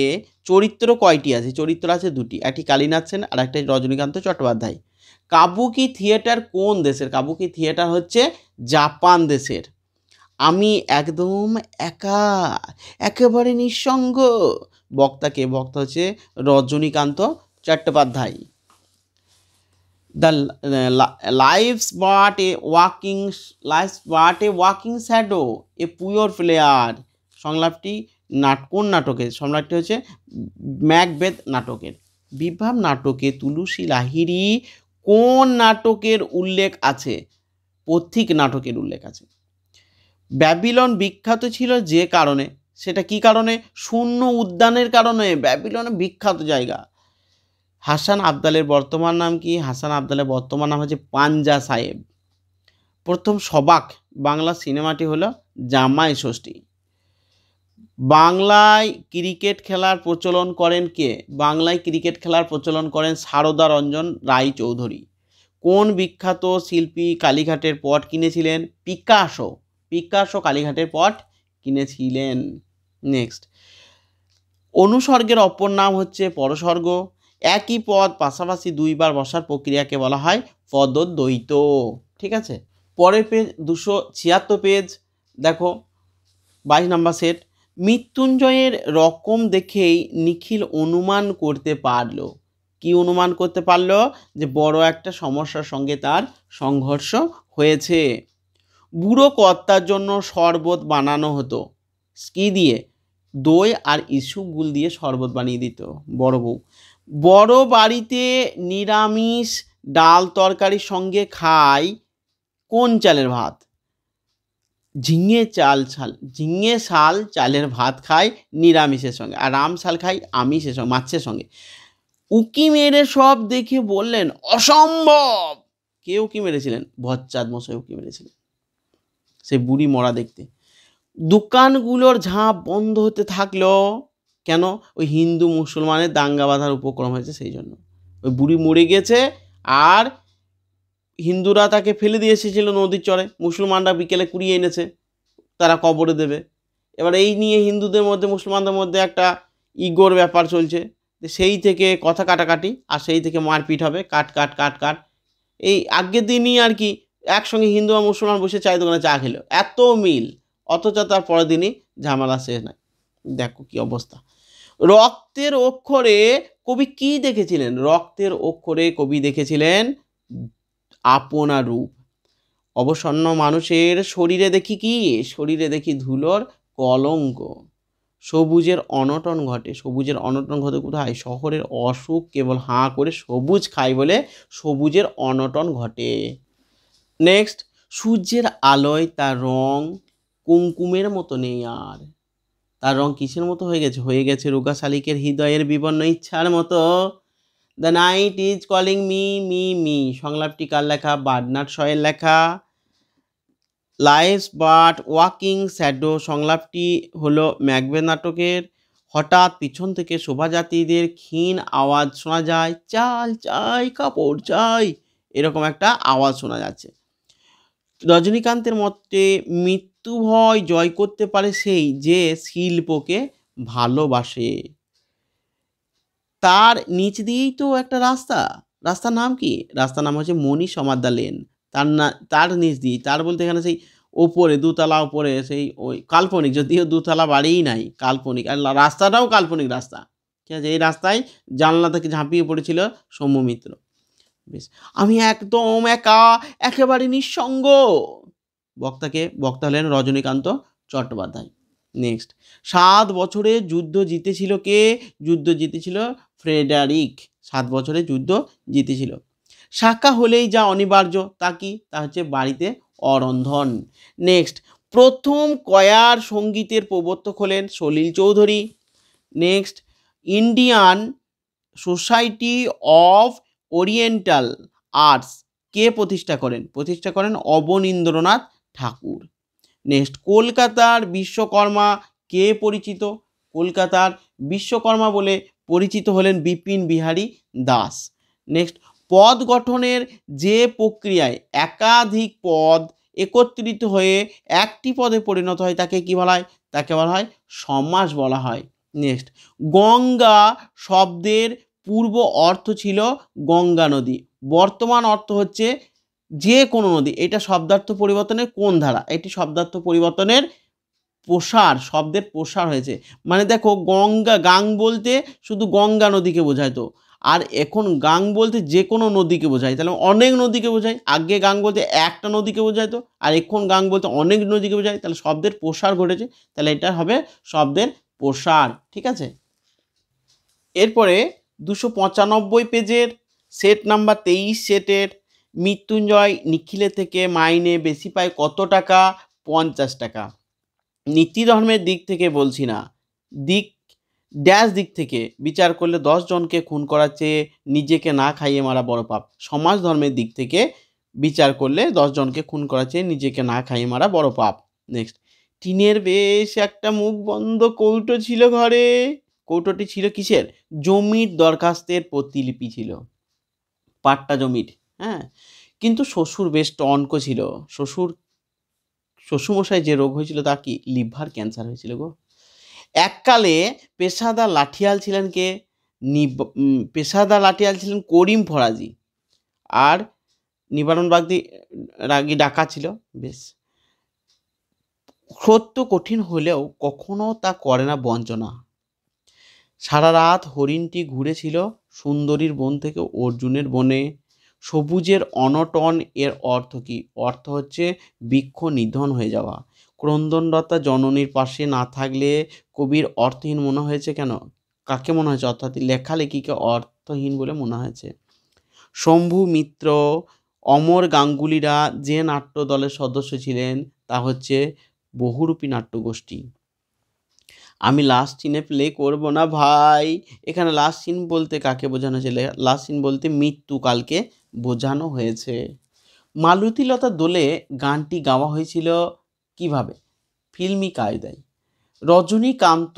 চরিত্র কয়টি আছে? চরিত্র আছে দুটি, একটি কালীনাথ সেন আর একটা রজনীকান্ত চট্টোপাধ্যায়। কাবুকি থিয়েটার কোন দেশের? কাবুকি থিয়েটার হচ্ছে জাপান দেশের। আমি একদম একা, একেবারে নিঃসঙ্গ। বক্তাকে? বক্তা হচ্ছে Rajinikanth Chattopadhyay. The lives but a walking shadow, a pure player। সংলাপটি কোন নাটকের? সংলাপটি হচ্ছে ম্যাকবেথ নাটকের। বিভাব নাটকে তুলসী লাহিড়ী কোন নাটকের উল্লেখ আছে? পথিক নাটকের উল্লেখ আছে। ব্যাবিলন বিখ্যাত ছিল যে কারণে, সেটা কি কারণে? শূন্য উদ্যানের কারণে। ব্যাবিলনে বিখ্যাত জায়গা। হাসান আবদালের বর্তমান নাম কি? হাসান আবদালের বর্তমান নাম হচ্ছে পাঞ্জা সাহেব। প্রথম সবাক বাংলা সিনেমাটি হলো জামাই ষষ্ঠী। বাংলায় ক্রিকেট খেলার প্রচলন করেন কে? বাংলায় ক্রিকেট খেলার প্রচলন করেন সারদা রঞ্জন রায়চৌধুরী। কোন বিখ্যাত শিল্পী কালীঘাটের পট কিনেছিলেন? পিকাসো কালীঘাটের পট কিনেছিলেন। নেক্সট, অনুসর্গের অপর নাম হচ্ছে পরসর্গ। একই পদ পাশাপাশি দুইবার বসার প্রক্রিয়াকে বলা হয় পদদ্বৈত। ঠিক আছে, পরের পেজ 276 পেজ দেখো, 22 নাম্বার সেট। মৃত্যুঞ্জয়ের রকম দেখেই নিখিল অনুমান করতে পারল। কি অনুমান করতে পারলো? যে বড় একটা সমস্যার সঙ্গে তার সংঘর্ষ হয়েছে। বুড়ো কর্তার জন্য শরবত বানানো হতো কি দিয়ে? দই আর ইসবগুল দিয়ে শরবত বানিয়ে দিত বড় বউ। বড় বাড়িতে নিরামিষ ডাল তরকারির সঙ্গে খায় কোন চালের ভাত? ঝিঙে শাল চালের ভাত খায় নিরামিষের সঙ্গে, আর রাম শাল খায় আমিষের সঙ্গে, মাছের সঙ্গে। উকি মেরে সব দেখে বললেন অসম্ভব। কে উকি মেরেছিলেন? ভজ্জাত মশাই উকি মেরেছিলেন সেই বুড়ি মরা দেখতে। দোকানগুলোর ঝাঁপ বন্ধ হতে থাকলো। কেন? ওই হিন্দু মুসলমানের দাঙ্গা বাঁধার উপক্রম হয়েছে সেই জন্য। ওই বুড়ি মরে গেছে আর হিন্দুরা তাকে ফেলে দিয়ে এসেছিল নদীর চরে, মুসলমানরা বিকেলে কুড়িয়ে এনেছে, তারা কবরে দেবে। এবার এই নিয়ে হিন্দুদের মধ্যে মুসলমানদের মধ্যে একটা ইগোর ব্যাপার চলছে, সেই থেকে কথা কাটাকাটি আর সেই থেকে মারপিট হবে, কাট। এই আগের দিনই আর কি একসঙ্গে হিন্দু আর মুসলমান বসে চায়ের দোকানে চা খেলো, এত মিল, অথচ তার পরের দিনই ঝামেলা শেষ নাই। দেখো কি অবস্থা। রক্তের অক্ষরে কবি কি দেখেছিলেন? রক্তের অক্ষরে কবি দেখেছিলেন আপনা রূপ। অবসন্ন মানুষের শরীরে দেখি কি? শরীরে দেখি ধুলোর কলঙ্ক। সবুজের অনটন ঘটে। সবুজের অনটন ঘটে কোথায়? শহরের অসুখ কেবল হাঁ করে সবুজ খায় বলে সবুজের অনটন ঘটে। নেক্সট, সূর্যের আলোয় তার রং কুমকুমের মতো নেই আর। তার রং কিসের মতো হয়ে গেছে? হয়ে গেছে রোগা শালিকের হৃদয়ের বিবর্ণ ইচ্ছার মতো। The night is calling me. সংলাপটি কার লেখা? বার্নার্ড শয়ের লেখা। লাইফস বাট ওয়াকিং শ্যাডো সংলাপটি হলো ম্যাকবেথ নাটকের। হঠাৎ পিছন থেকে শোভাযাত্রীদের ক্ষীণ আওয়াজ শোনা যায়, চাল চাই, কাপড় চাই, এরকম একটা আওয়াজ শোনা যাচ্ছে। রজনীকান্তের মতে মৃত্যু ভয় জয় করতে পারে সেই যে শিল্পকে ভালোবাসে। তার নিচ দিয়েই তো একটা রাস্তার নাম কি? রাস্তার নাম হচ্ছে মণি সমাদ্দার লেন। তার নিচ দিয়ে, তার বলতে এখানে সেই ওপরে দোতলা ওপরে সেই ওই কাল্পনিক, যদিও দোতলা বাড়িই নাই, কাল্পনিক, আর রাস্তাটাও কাল্পনিক রাস্তা। ঠিক আছে, এই রাস্তায় জানলা থেকে ঝাঁপিয়ে পড়েছিল সৌম্য মিত্র। বেশ, আমি একদম একা, একেবারে নিঃসঙ্গ। বক্তা হলেন রজনীকান্ত চট্টোপাধ্যায়। নেক্সট, 7 বছরে যুদ্ধ জিতেছিল কে? যুদ্ধ জিতেছিল ফ্রেডারিক। 7 বছরে যুদ্ধ জিতেছিল। শাখা হলেই যা অনিবার্য, তা কি? তা হচ্ছে বাড়িতে অরন্ধন। নেক্সট, প্রথম কয়ার সঙ্গীতের প্রবর্তক হলেন Salil Chowdhury. Next, Indian society of oriental arts কে প্রতিষ্ঠা করেন? প্রতিষ্ঠা করেন অবনীন্দ্রনাথ ঠাকুর। নেক্সট, কলকাতার বিশ্বকর্মা কে পরিচিত? কলকাতার বিশ্বকর্মা বলে পরিচিত হলেন বিপিন বিহারী দাস। নেক্সট, পদ গঠনের যে প্রক্রিয়ায় একাধিক পদ একত্রিত হয়ে একটি পদে পরিণত হয় তাকে কি বলা হয়? তাকে বলা হয় সমাস বলা হয়। নেক্সট, গঙ্গা শব্দের পূর্ব অর্থ ছিল গঙ্গা নদী, বর্তমান অর্থ হচ্ছে যে কোনো নদী। এটা শব্দার্থ পরিবর্তনের কোন ধারা? এটি শব্দার্থ পরিবর্তনের প্রসার, শব্দের প্রসার হয়েছে। মানে দেখো, গাং বলতে শুধু গঙ্গা নদীকে বোঝাইতো, আর এখন গাং বলতে যে কোনো নদীকে বোঝায়, তাহলে অনেক নদীকে বোঝায়। আগে গাং বলতে একটা নদীকে বোঝাইতো, আর এখন গাং বলতে অনেক নদীকে বোঝায়, তাহলে শব্দের প্রসার ঘটেছে, তাহলে এটা হবে শব্দের প্রসার। ঠিক আছে, এরপরে 295 পেজের সেট নাম্বার 23 সেটের মৃত্যুঞ্জয় নিখিলের থেকে মাইনে বেশি পায় কত টাকা? 50 টাকা। নীতি ধর্মের দিক থেকে বলছি না, দিক থেকে বিচার করলে 10 জনকে খুন করার চেয়ে নিজেকে না খাইয়ে মারা বড় পাপ। সমাজ ধর্মের দিক থেকে বিচার করলে 10 জনকে খুন করার চেয়ে নিজেকে না খাইয়ে মারা বড় পাপ। নেক্সট, টিনের বেশ একটা মুখ বন্ধ কৌটো ছিল ঘরে। কৌটোটি ছিল কিসের? জমির দরখাস্তের প্রতিলিপি ছিল, পাট্টা জমির। হ্যাঁ, কিন্তু শ্বশুর বেশ টনক ছিল। শ্বশুরমশাই যে রোগ হয়েছিল তা কি? লিভার ক্যান্সার হয়েছিল গো। এককালে পেশাদার লাঠিয়াল ছিলেন কে? পেশাদার লাঠিয়াল ছিলেন করিম ফরাজি, আর নিবারণ বাগদি রাগী ডাকা ছিল। বেশ, সত্য কঠিন হলেও কখনো তা করে না বঞ্চনা। সারা রাত হরিণটি ঘুরেছিল সুন্দরীর বন থেকে অর্জুনের বনে। সবুজের অনটন এর অর্থ কি? অর্থ হচ্ছে বৃক্ষ নিধন হয়ে যাওয়া। ক্রন্দনরতা জননীর পাশে না থাকলে কবির অর্থহীন মনে হয়েছে কেন? কাকে মনে হয়েছে? অর্থাৎ লেখালেখিকে অর্থহীন বলে মনে হয়েছে। শম্ভু মিত্র, অমর গাঙ্গুলিরা যে নাট্য দলের সদস্য ছিলেন তা হচ্ছে বহুরূপী নাট্যগোষ্ঠী। আমি লাস্ট সিনে প্লে করব না ভাই। এখানে লাস্ট সিন বলতে কাকে বোঝানো হয়েছে? লাস্ট সিন বলতে মৃত্যুকালকে বোঝানো হয়েছে। মালতীলতা দোলে গানটি গাওয়া হয়েছিল কিভাবে? ফিল্মি কায়দায়। রজনীকান্ত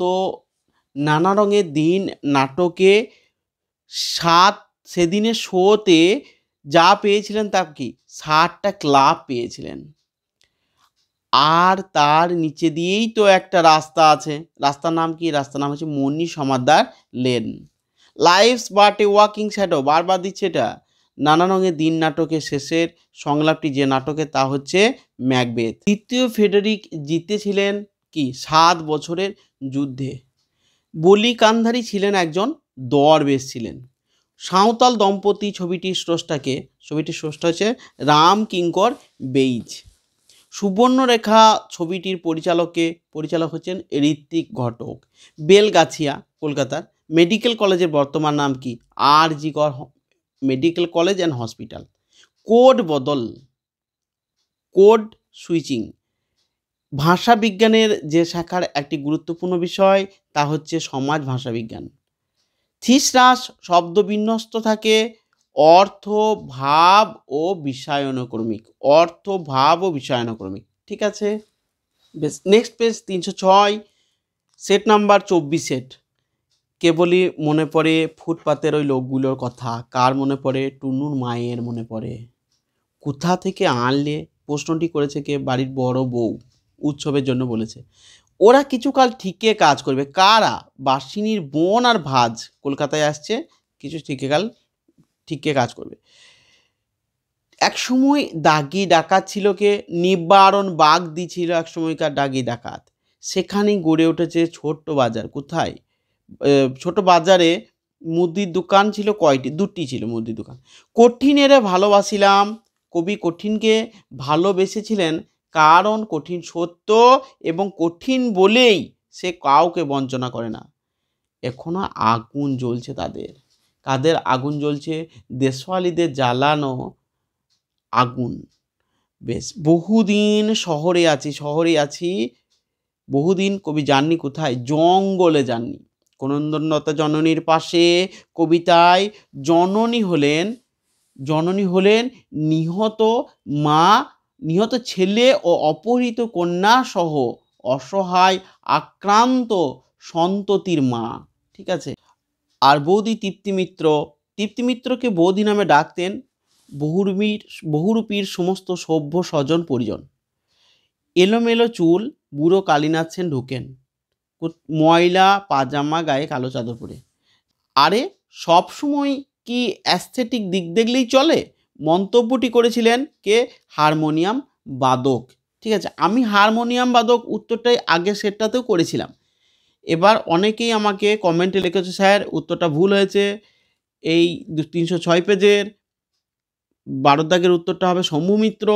নানা রঙের দিন নাটকে সেদিনের শোতে যা পেয়েছিলেন তা কি? 7টা ক্লাব পেয়েছিলেন। আর তার নিচে দিয়েই তো একটা রাস্তা আছে। রাস্তার নাম কি? রাস্তার নাম হচ্ছে Mani Samaddar lane. Life's but a walking shadow, বারবার দিচ্ছে এটা। নানা রঙের দিন নাটকের শেষের সংলাপটি যে নাটকে তা হচ্ছে ম্যাকবেথ। দ্বিতীয় ফ্রেডেরিক জিতেছিলেন কি? 7 বছরের যুদ্ধে। বলি কান্ধারি ছিলেন একজন দরবেশ ছিলেন। সাঁওতাল দম্পতি ছবিটির স্রষ্টাকে? ছবিটির স্রষ্টা হচ্ছে রাম কিঙ্কর বেইজ। সুবর্ণরেখা ছবিটির পরিচালক হচ্ছেন ঋত্বিক ঘটক। বেলগাছিয়া কলকাতার মেডিকেল কলেজের বর্তমান নাম কি? আর.জি. কর medical college and hospital. Code বদল, কোড সুইচিং ভাষা বিজ্ঞানের যে শাখার একটি গুরুত্বপূর্ণ বিষয় তা হচ্ছে সমাজ ভাষা বিজ্ঞান। থিসরাস শব্দ বিন্যস্ত থাকে অর্থ, ভাব ও বিষয়ানুক্রমিক। অর্থ, ভাব ও বিষয়ানুক্রমিক। ঠিক আছে, বেশ। Next page 306, set number 24 set. কেবলই মনে পড়ে ফুটপাতের ওই লোকগুলোর কথা। কার মনে পড়ে? টুনুর মায়ের মনে পড়ে। কোথা থেকে আনলে? প্রশ্নটি করেছে কে? বাড়ির বড় বউ। উৎসবের জন্য বলেছে। ওরা কিছুকাল ঠিকই কাজ করবে। কারা? বাসিনীর বোন আর ভাজ কলকাতায় আসছে, কিছু ঠিকই কাজ করবে। একসময় দাগি ডাকাত ছিল কে? নিবারণ বাগদি ছিল একসময়কার দাগি ডাকাত। সেখানেই গড়ে উঠেছে ছোট্ট বাজার। কোথায়? ছোট বাজারে মুদির দোকান ছিল কয়টি? 2টি ছিল মুদির দোকান। কঠিনেরে ভালোবাসিলাম, কবি কঠিনকে ভালোবেসেছিলেন কারণ কঠিন সত্য এবং কঠিন বলেই সে কাউকে বঞ্চনা করে না। এখনো আগুন জ্বলছে তাদের। কাদের আগুন জ্বলছে? দেশওয়ালিদের জ্বালানো আগুন। বেশ। বহুদিন শহরে আছি, বহুদিন কবি যাননি কোথায়? জঙ্গলে যাননি। ক্রন্দনরতা জননীর পাশে কবিতায় জননী হলেন নিহত মা, নিহত ছেলে ও অপহৃত কন্যা সহ অসহায় আক্রান্ত সন্ততির মা। ঠিক আছে। আর বৌদি তৃপ্তিমিত্রকে বৌদি নামে ডাকতেন বহুরূপীর সমস্ত সভ্য স্বজন পরিজন। এলোমেলো চুল, বুড়ো কালীনাথ সেন ঢুকেন ময়লা পাজামা গায়ে কালো চাদর পরে। আরে সবসময় কি অ্যাস্থেটিক দিক দেখলেই চলে? মন্তব্যটি করেছিলেন কে? হারমোনিয়াম বাদক। ঠিক আছে, আমি হারমোনিয়াম বাদক উত্তরটাই আগের সেটটাতেও করেছিলাম। এবার অনেকেই আমাকে কমেন্টে লিখেছে স্যার উত্তরটা ভুল হয়েছে। এই 306 পেজের 12 দাগের উত্তরটা হবে শম্ভু মিত্র।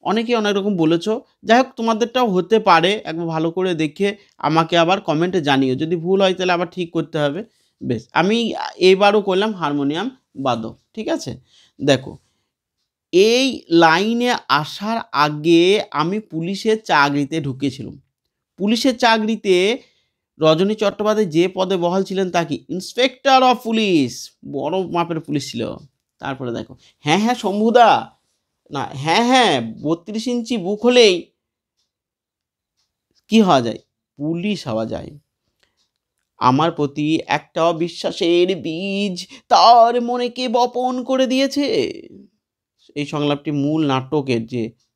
অনেকেই অনেক রকম বলেছ। যাই হোক, তোমাদেরটাও হতে পারে। একবার ভালো করে দেখে আমাকে আবার কমেন্টে জানিও। যদি ভুল হয় তাহলে আবার ঠিক করতে হবে। বেশ, আমি এইবারও করলাম হারমোনিয়াম বাদক। ঠিক আছে, দেখো এই লাইনে আসার আগে আমি পুলিশের চাকরিতে ঢুকেছিলাম। পুলিশের চাকরিতে রজনী চট্টোপাধ্যায় যে পদে বহাল ছিলেন তা কি? Inspector of police. বড় মাপের পুলিশ ছিল। তারপরে দেখো, হ্যাঁ শম্ভুদা, না হ্যাঁ 32 ইঞ্চি বুক হলেই কি হওয়া যায়? পুলিশ হওয়া যায়। আমার প্রতি একটা অবিশ্বাসের বীজ তার মনে কে বপন করে দিয়েছে। এই সংলাপটি মূল নাটকের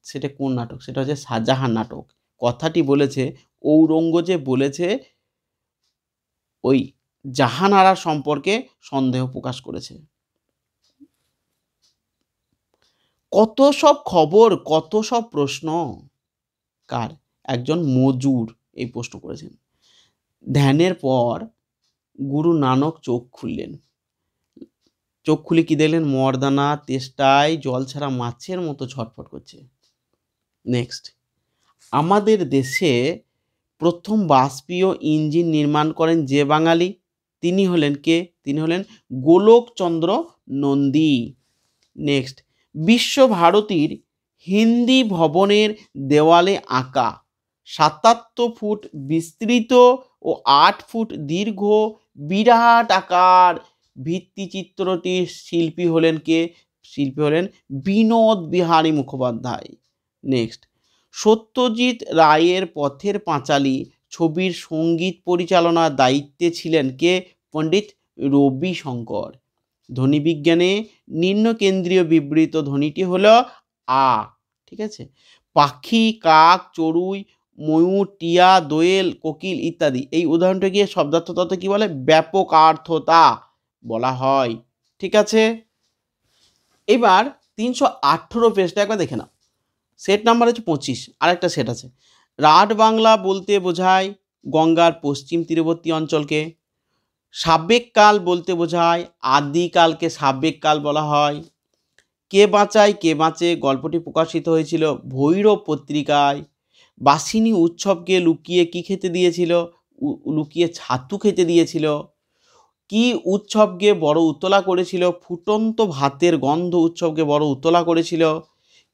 সেটা কোন নাটক? সেটা হচ্ছে শাহজাহান নাটক। কথাটি বলেছে ঔরঙ্গজেব, বলেছে ওই জাহানারা সম্পর্কে সন্দেহ প্রকাশ করেছে। কত সব খবর, কত সব প্রশ্ন। কার? একজন মজুর এই প্রশ্ন করেছেন। ধ্যানের পর গুরু নানক চোখ খুললেন। চোখ খুলে কি দেখলেন? মর্দানা তেষ্টায় জল ছাড়া মাছের মতো ছটফট করছে। নেক্সট, আমাদের দেশে প্রথম বাষ্পীয় ইঞ্জিন নির্মাণ করেন যে বাঙালি, তিনি হলেন কে? তিনি হলেন গোলকচন্দ্র নন্দী। নেক্সট, বিশ্বভারতীর হিন্দি ভবনের দেওয়ালে আঁকা ৭৭ ফুট বিস্তৃত ও ৮ ফুট দীর্ঘ বিরাট আকার ভিত্তিচিত্রটির শিল্পী হলেন কে? শিল্পী হলেন বিনোদ বিহারী মুখোপাধ্যায়। নেক্সট, সত্যজিৎ রায়ের পথের পাঁচালী ছবির সঙ্গীত পরিচালনার দায়িত্বে ছিলেন কে? পণ্ডিত রবিশঙ্কর। ধ্বনিবিজ্ঞানে নিম্নকেন্দ্রীয় বিবৃত ধ্বনিটি হলো আ। ঠিক আছে। পাখি, কাক, চড়ুই, ময়ূর, টিয়া, দোয়েল, কোকিল ইত্যাদি, এই উদাহরণটাকে শব্দার্থ তত্ত্ব কি বলে? ব্যাপকার্থতা বলা হয়। ঠিক আছে। এবার 318 পেজটা একবার দেখে নাও। সেট নাম্বার হচ্ছে 25, আরেকটা সেট আছে। রাঢ় বাংলা বলতে বোঝায় গঙ্গার পশ্চিম তীরবর্তী অঞ্চলকে। সাবেক কাল বলতে বোঝায় আদিকালকে সাবেক কাল বলা হয়। কে বাঁচায় কে বাঁচে গল্পটি প্রকাশিত হয়েছিল ভৈরব পত্রিকায়। বাসিনী উৎসবকে লুকিয়ে কি খেতে দিয়েছিল? লুকিয়ে ছাতু খেতে দিয়েছিল। কি উৎসবকে বড় উতলা করেছিল? ফুটন্ত ভাতের গন্ধ উৎসবকে বড় উতলা করেছিল।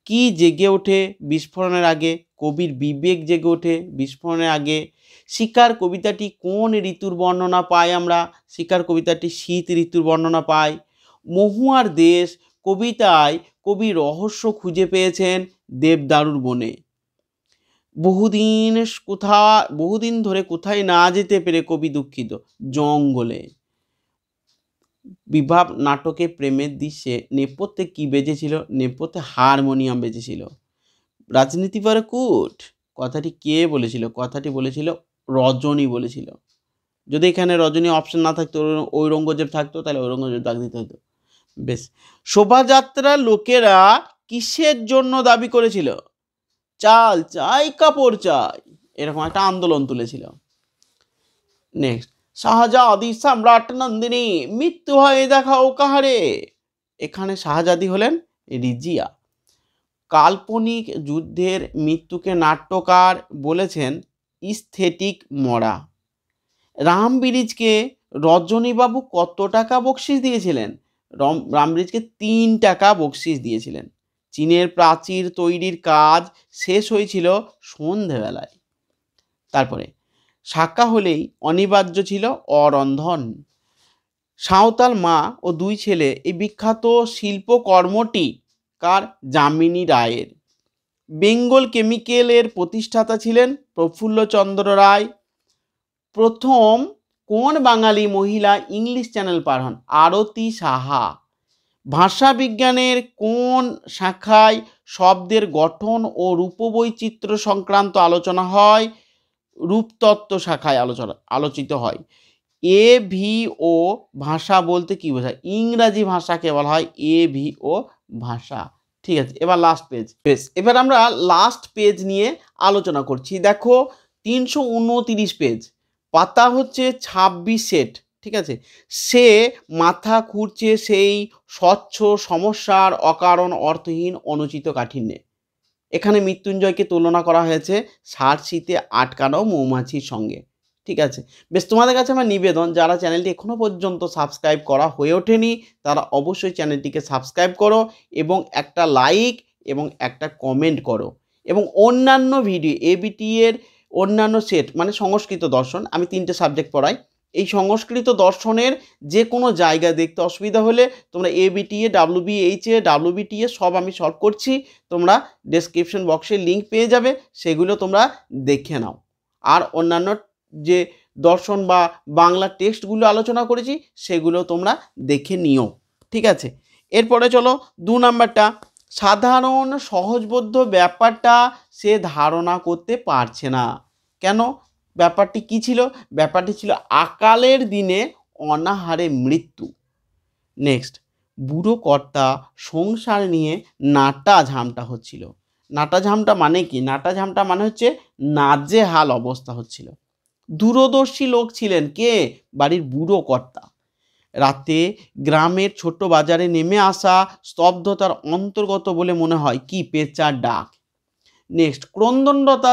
কি জেগে ওঠে বিস্ফোরণের আগে? কবির বিবেক জেগে ওঠে বিস্ফোরণের আগে। শিকার কবিতাটি কোন ঋতুর বর্ণনা পাই আমরা? শিকার কবিতাটি শীত ঋতুর বর্ণনা পাই। মহুয়ার দেশ কবিতায় কবি রহস্য খুঁজে পেয়েছেন দেবদারুর বনে। বহুদিন ধরে কোথায় না যেতে পেরে কবি দুঃখিত? জঙ্গলে। বিভাব নাটকে প্রেমের দৃশ্যে নেপথ্যে কি বেজেছিল? নেপথ্যে হারমোনিয়াম বেজেছিল। রাজনীতি পরে কুট কথাটি কে বলেছিল? কথাটি বলেছিল রজনী বলেছিল। যদি এখানে রজনী অপশন না থাকতো, ঔরঙ্গজেব থাকতো, তাহলে ঔরঙ্গজেব দাগ দিতে হতো। বেশ। শোভাযাত্রা লোকেরা কিসের জন্য দাবি করেছিল? চাল চাই, কাপড় চাই, এরকম একটা আন্দোলন তুলেছিল। নেক্সট, শাহজাদি সম্রাট নন্দিনী মৃত্যু হয় দেখাও কাহারে? এখানে শাহজাদি হলেন রিজিয়া। কাল্পনিক যুদ্ধের মৃত্যুকে নাট্যকার বলেছেন ইস্থেটিক মরা। রামব্রিজকে রজনীবাবু কত টাকা বকশিস দিয়েছিলেন? রামব্রিজকে 3 টাকা বকশিস দিয়েছিলেন। চীনের প্রাচীর তৈরির কাজ শেষ হয়েছিল সন্ধেবেলায়। তারপরে শাখা হলেই অনিবার্য ছিল অরন্ধন। সাঁওতাল মা ও 2 ছেলে, এই বিখ্যাত শিল্পকর্মটি কার? যামিনী রায়ের। বেঙ্গল কেমিক্যালের প্রতিষ্ঠাতা ছিলেন প্রফুল্লচন্দ্র রায়। প্রথম কোন বাঙালি মহিলা ইংলিশ চ্যানেল পার হন? আরতি সাহা। ভাষা বিজ্ঞানের কোন শাখায় শব্দের গঠন ও রূপবৈচিত্র্য সংক্রান্ত আলোচনা হয়? রূপতত্ত্ব শাখায় আলোচিত হয়। এভিও ভাষা বলতে কি বোঝায়? ইংরাজি ভাষাকে বলা হয় এভিও ভাষা। ঠিক আছে। এবার লাস্ট পেজ। বেশ, এবার আমরা লাস্ট পেজ নিয়ে আলোচনা করছি। দেখো 329 পেজ, পাতা হচ্ছে 26 সেট। ঠিক আছে। সে মাথা খুঁড়ছে সেই স্বচ্ছ সমস্যার অকারণ অর্থহীন অনুচিত কাঠিন্যে। এখানে মৃত্যুঞ্জয়কে তুলনা করা হয়েছে সার্সিতে আটকানো মৌমাছির সঙ্গে। ঠিক আছে। বেশ, তোমাদের কাছে আমার নিবেদন, যারা চ্যানেলটি এখনও পর্যন্ত সাবস্ক্রাইব করা হয়ে ওঠেনি তারা অবশ্যই চ্যানেলটিকে সাবস্ক্রাইব করো এবং একটা লাইক এবং একটা কমেন্ট করো। এবং অন্যান্য ভিডিও এবিটি এর অন্যান্য সেট, মানে সংস্কৃত দর্শন, আমি 3টে সাবজেক্ট পড়াই। এই সংস্কৃত দর্শনের যে কোনো জায়গায় দেখতে অসুবিধা হলে তোমরা এবিটিএ, ডাব্লিউবিএইচএ, ডাব্লিউবিটিএ সব আমি সলভ করছি। তোমরা ডেসক্রিপশন বক্সে লিঙ্ক পেয়ে যাবে, সেগুলো তোমরা দেখে নাও। আর অন্যান্য যে দর্শন বা বাংলা টেক্সটগুলো আলোচনা করেছি সেগুলো তোমরা দেখে নিও। ঠিক আছে। এরপরে চলো 2 নাম্বারটা, সাধারণ সহজবোধ্য ব্যাপারটা সে ধারণা করতে পারছে না। কেন? ব্যাপারটি কি ছিল? ব্যাপারটি ছিল আকালের দিনে অনাহারে মৃত্যু। নেক্সট, বুড়ো কর্তা সংসার নিয়ে নাটা ঝামটা হচ্ছিল। নাটা ঝামটা মানে কি? নাটা ঝামটা মানে হচ্ছে নাজেহাল অবস্থা হচ্ছিল। দূরদর্শী লোক ছিলেন কে? বাড়ির বুড়ো কর্তা। রাতে গ্রামের ছোট্ট বাজারে নেমে আসা স্তব্ধতার অন্তর্গত বলে মনে হয় কি পেঁচার ডাক। নেক্সট ক্রন্দনরতা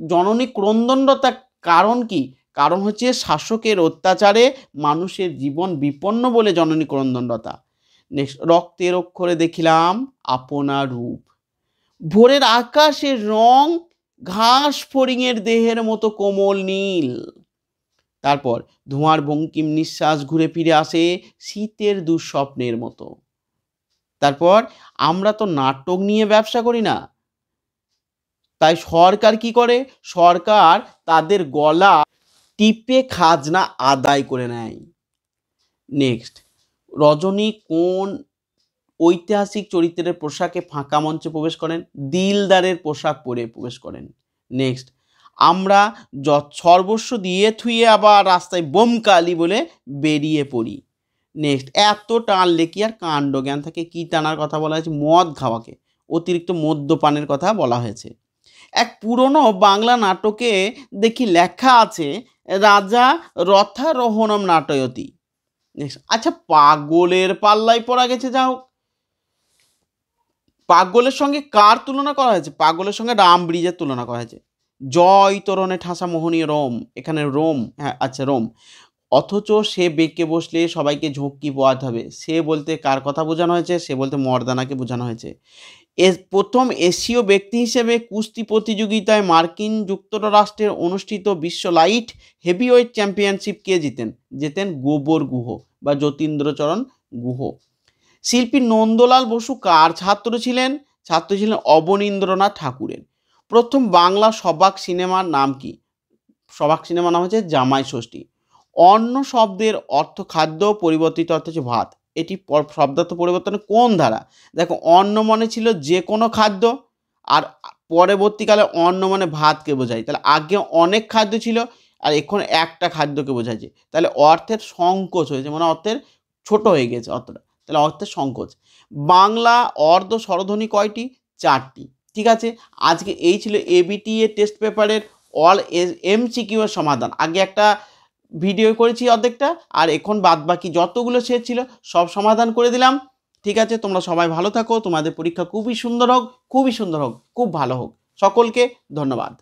জননী ক্রন্দনরতা কারণ কি? কারণ হচ্ছে শাসকের অত্যাচারে মানুষের জীবন বিপন্ন বলে জননী ক্রন্দনরতা। নেক্সট রক্তের অক্ষরে দেখিলাম আপনার রূপ। ভোরের আকাশের রং ঘাস ফড়িংয়ের দেহের মতো কোমল নীল। তারপর ধোঁয়ার বঙ্কিম নিঃশ্বাস ঘুরে ফিরে আসে শীতের দুঃস্বপ্নের মতো। তারপর আমরা তো নাটক নিয়ে ব্যবসা করি না, তাই সরকার কি করে? সরকার তাদের গলা টিপে খাজনা আদায় করে নেয়। নেক্সট রজনী কোন ঐতিহাসিক চরিত্রের পোশাকে ফাঁকা মঞ্চে প্রবেশ করেন? দিলদারের পোশাক পরে প্রবেশ করেন। নেক্সট আমরা সর্বস্ব দিয়ে থুয়ে আবার রাস্তায় বোমকালি বলে বেরিয়ে পড়ি। নেক্সট এত টানলে কি আর কাণ্ড জ্ঞান থাকে? কি টানার কথা বলা হয়েছে? মদ খাওয়াকে, অতিরিক্ত মদ্যপানের কথা বলা হয়েছে। এক পুরনো বাংলা নাটকে দেখি লেখা আছে রাজা রথারোহণম নাটয়তি। আচ্ছা পাগলের পাল্লায় পড়া গেছে। যা হোক, পাগলের সঙ্গে কার তুলনা করা হয়েছে? পাগলের সঙ্গে রাম ব্রিজের তুলনা করা হয়েছে। জয় তোরণে ঠাসা মোহনীয় রোম, এখানে রোম, হ্যাঁ আচ্ছা রোম। অথচ সে বেঁকে বসলে সবাইকে ঝক্কি পোয়াতে হবে। সে বলতে কার কথা বোঝানো হয়েছে? সে বলতে মর্দানাকে বোঝানো হয়েছে। প্রথম এশীয় ব্যক্তি হিসেবে কুস্তি প্রতিযোগিতায় মার্কিন যুক্তরাষ্ট্রের অনুষ্ঠিত বিশ্ব লাইট হেভিওয়েট চ্যাম্পিয়নশিপ কে জেতেন গোবর গুহ বা যতীন্দ্রচরণ গুহ। শিল্পী নন্দলাল বসু কার ছাত্র ছিলেন? ছাত্র ছিলেন অবনীন্দ্রনাথ ঠাকুরের। প্রথম বাংলা সবাক সিনেমার নাম কি? সবাক সিনেমার নাম হচ্ছে জামাই ষষ্ঠী। অন্ন শব্দের অর্থ খাদ্য, পরিবর্তিত অর্থ হচ্ছে ভাত। এটি শব্দার্থ পরিবর্তনের কোন ধারা? দেখো অন্ন মানে ছিল যে কোনো খাদ্য, আর পরবর্তীকালে অন্ন মানে ভাতকে বোঝায়। তাহলে আগে অনেক খাদ্য ছিল আর এখন একটা খাদ্যকে বোঝাচ্ছে। তাহলে অর্থের সংকোচ হয়েছে, মানে অর্থের ছোট হয়ে গেছে অর্থটা, তাহলে অর্থের সংকোচ। বাংলা অর্ধ স্বরধ্বনি কয়টি? 4টি। ঠিক আছে, আজকে এই ছিল এবিটিএ টেস্ট পেপারের অল এমসিকিউ এর সমাধান। আগে একটা ভিডিও করেছি অর্ধেকটা, আর এখন বাদ বাকি যতগুলো সেট ছিল সব সমাধান করে দিলাম। ঠিক আছে, তোমরা সবাই ভালো থাকো, তোমাদের পরীক্ষা খুবই সুন্দর হোক, খুবই সুন্দর হোক, খুব ভালো হোক। সকলকে ধন্যবাদ।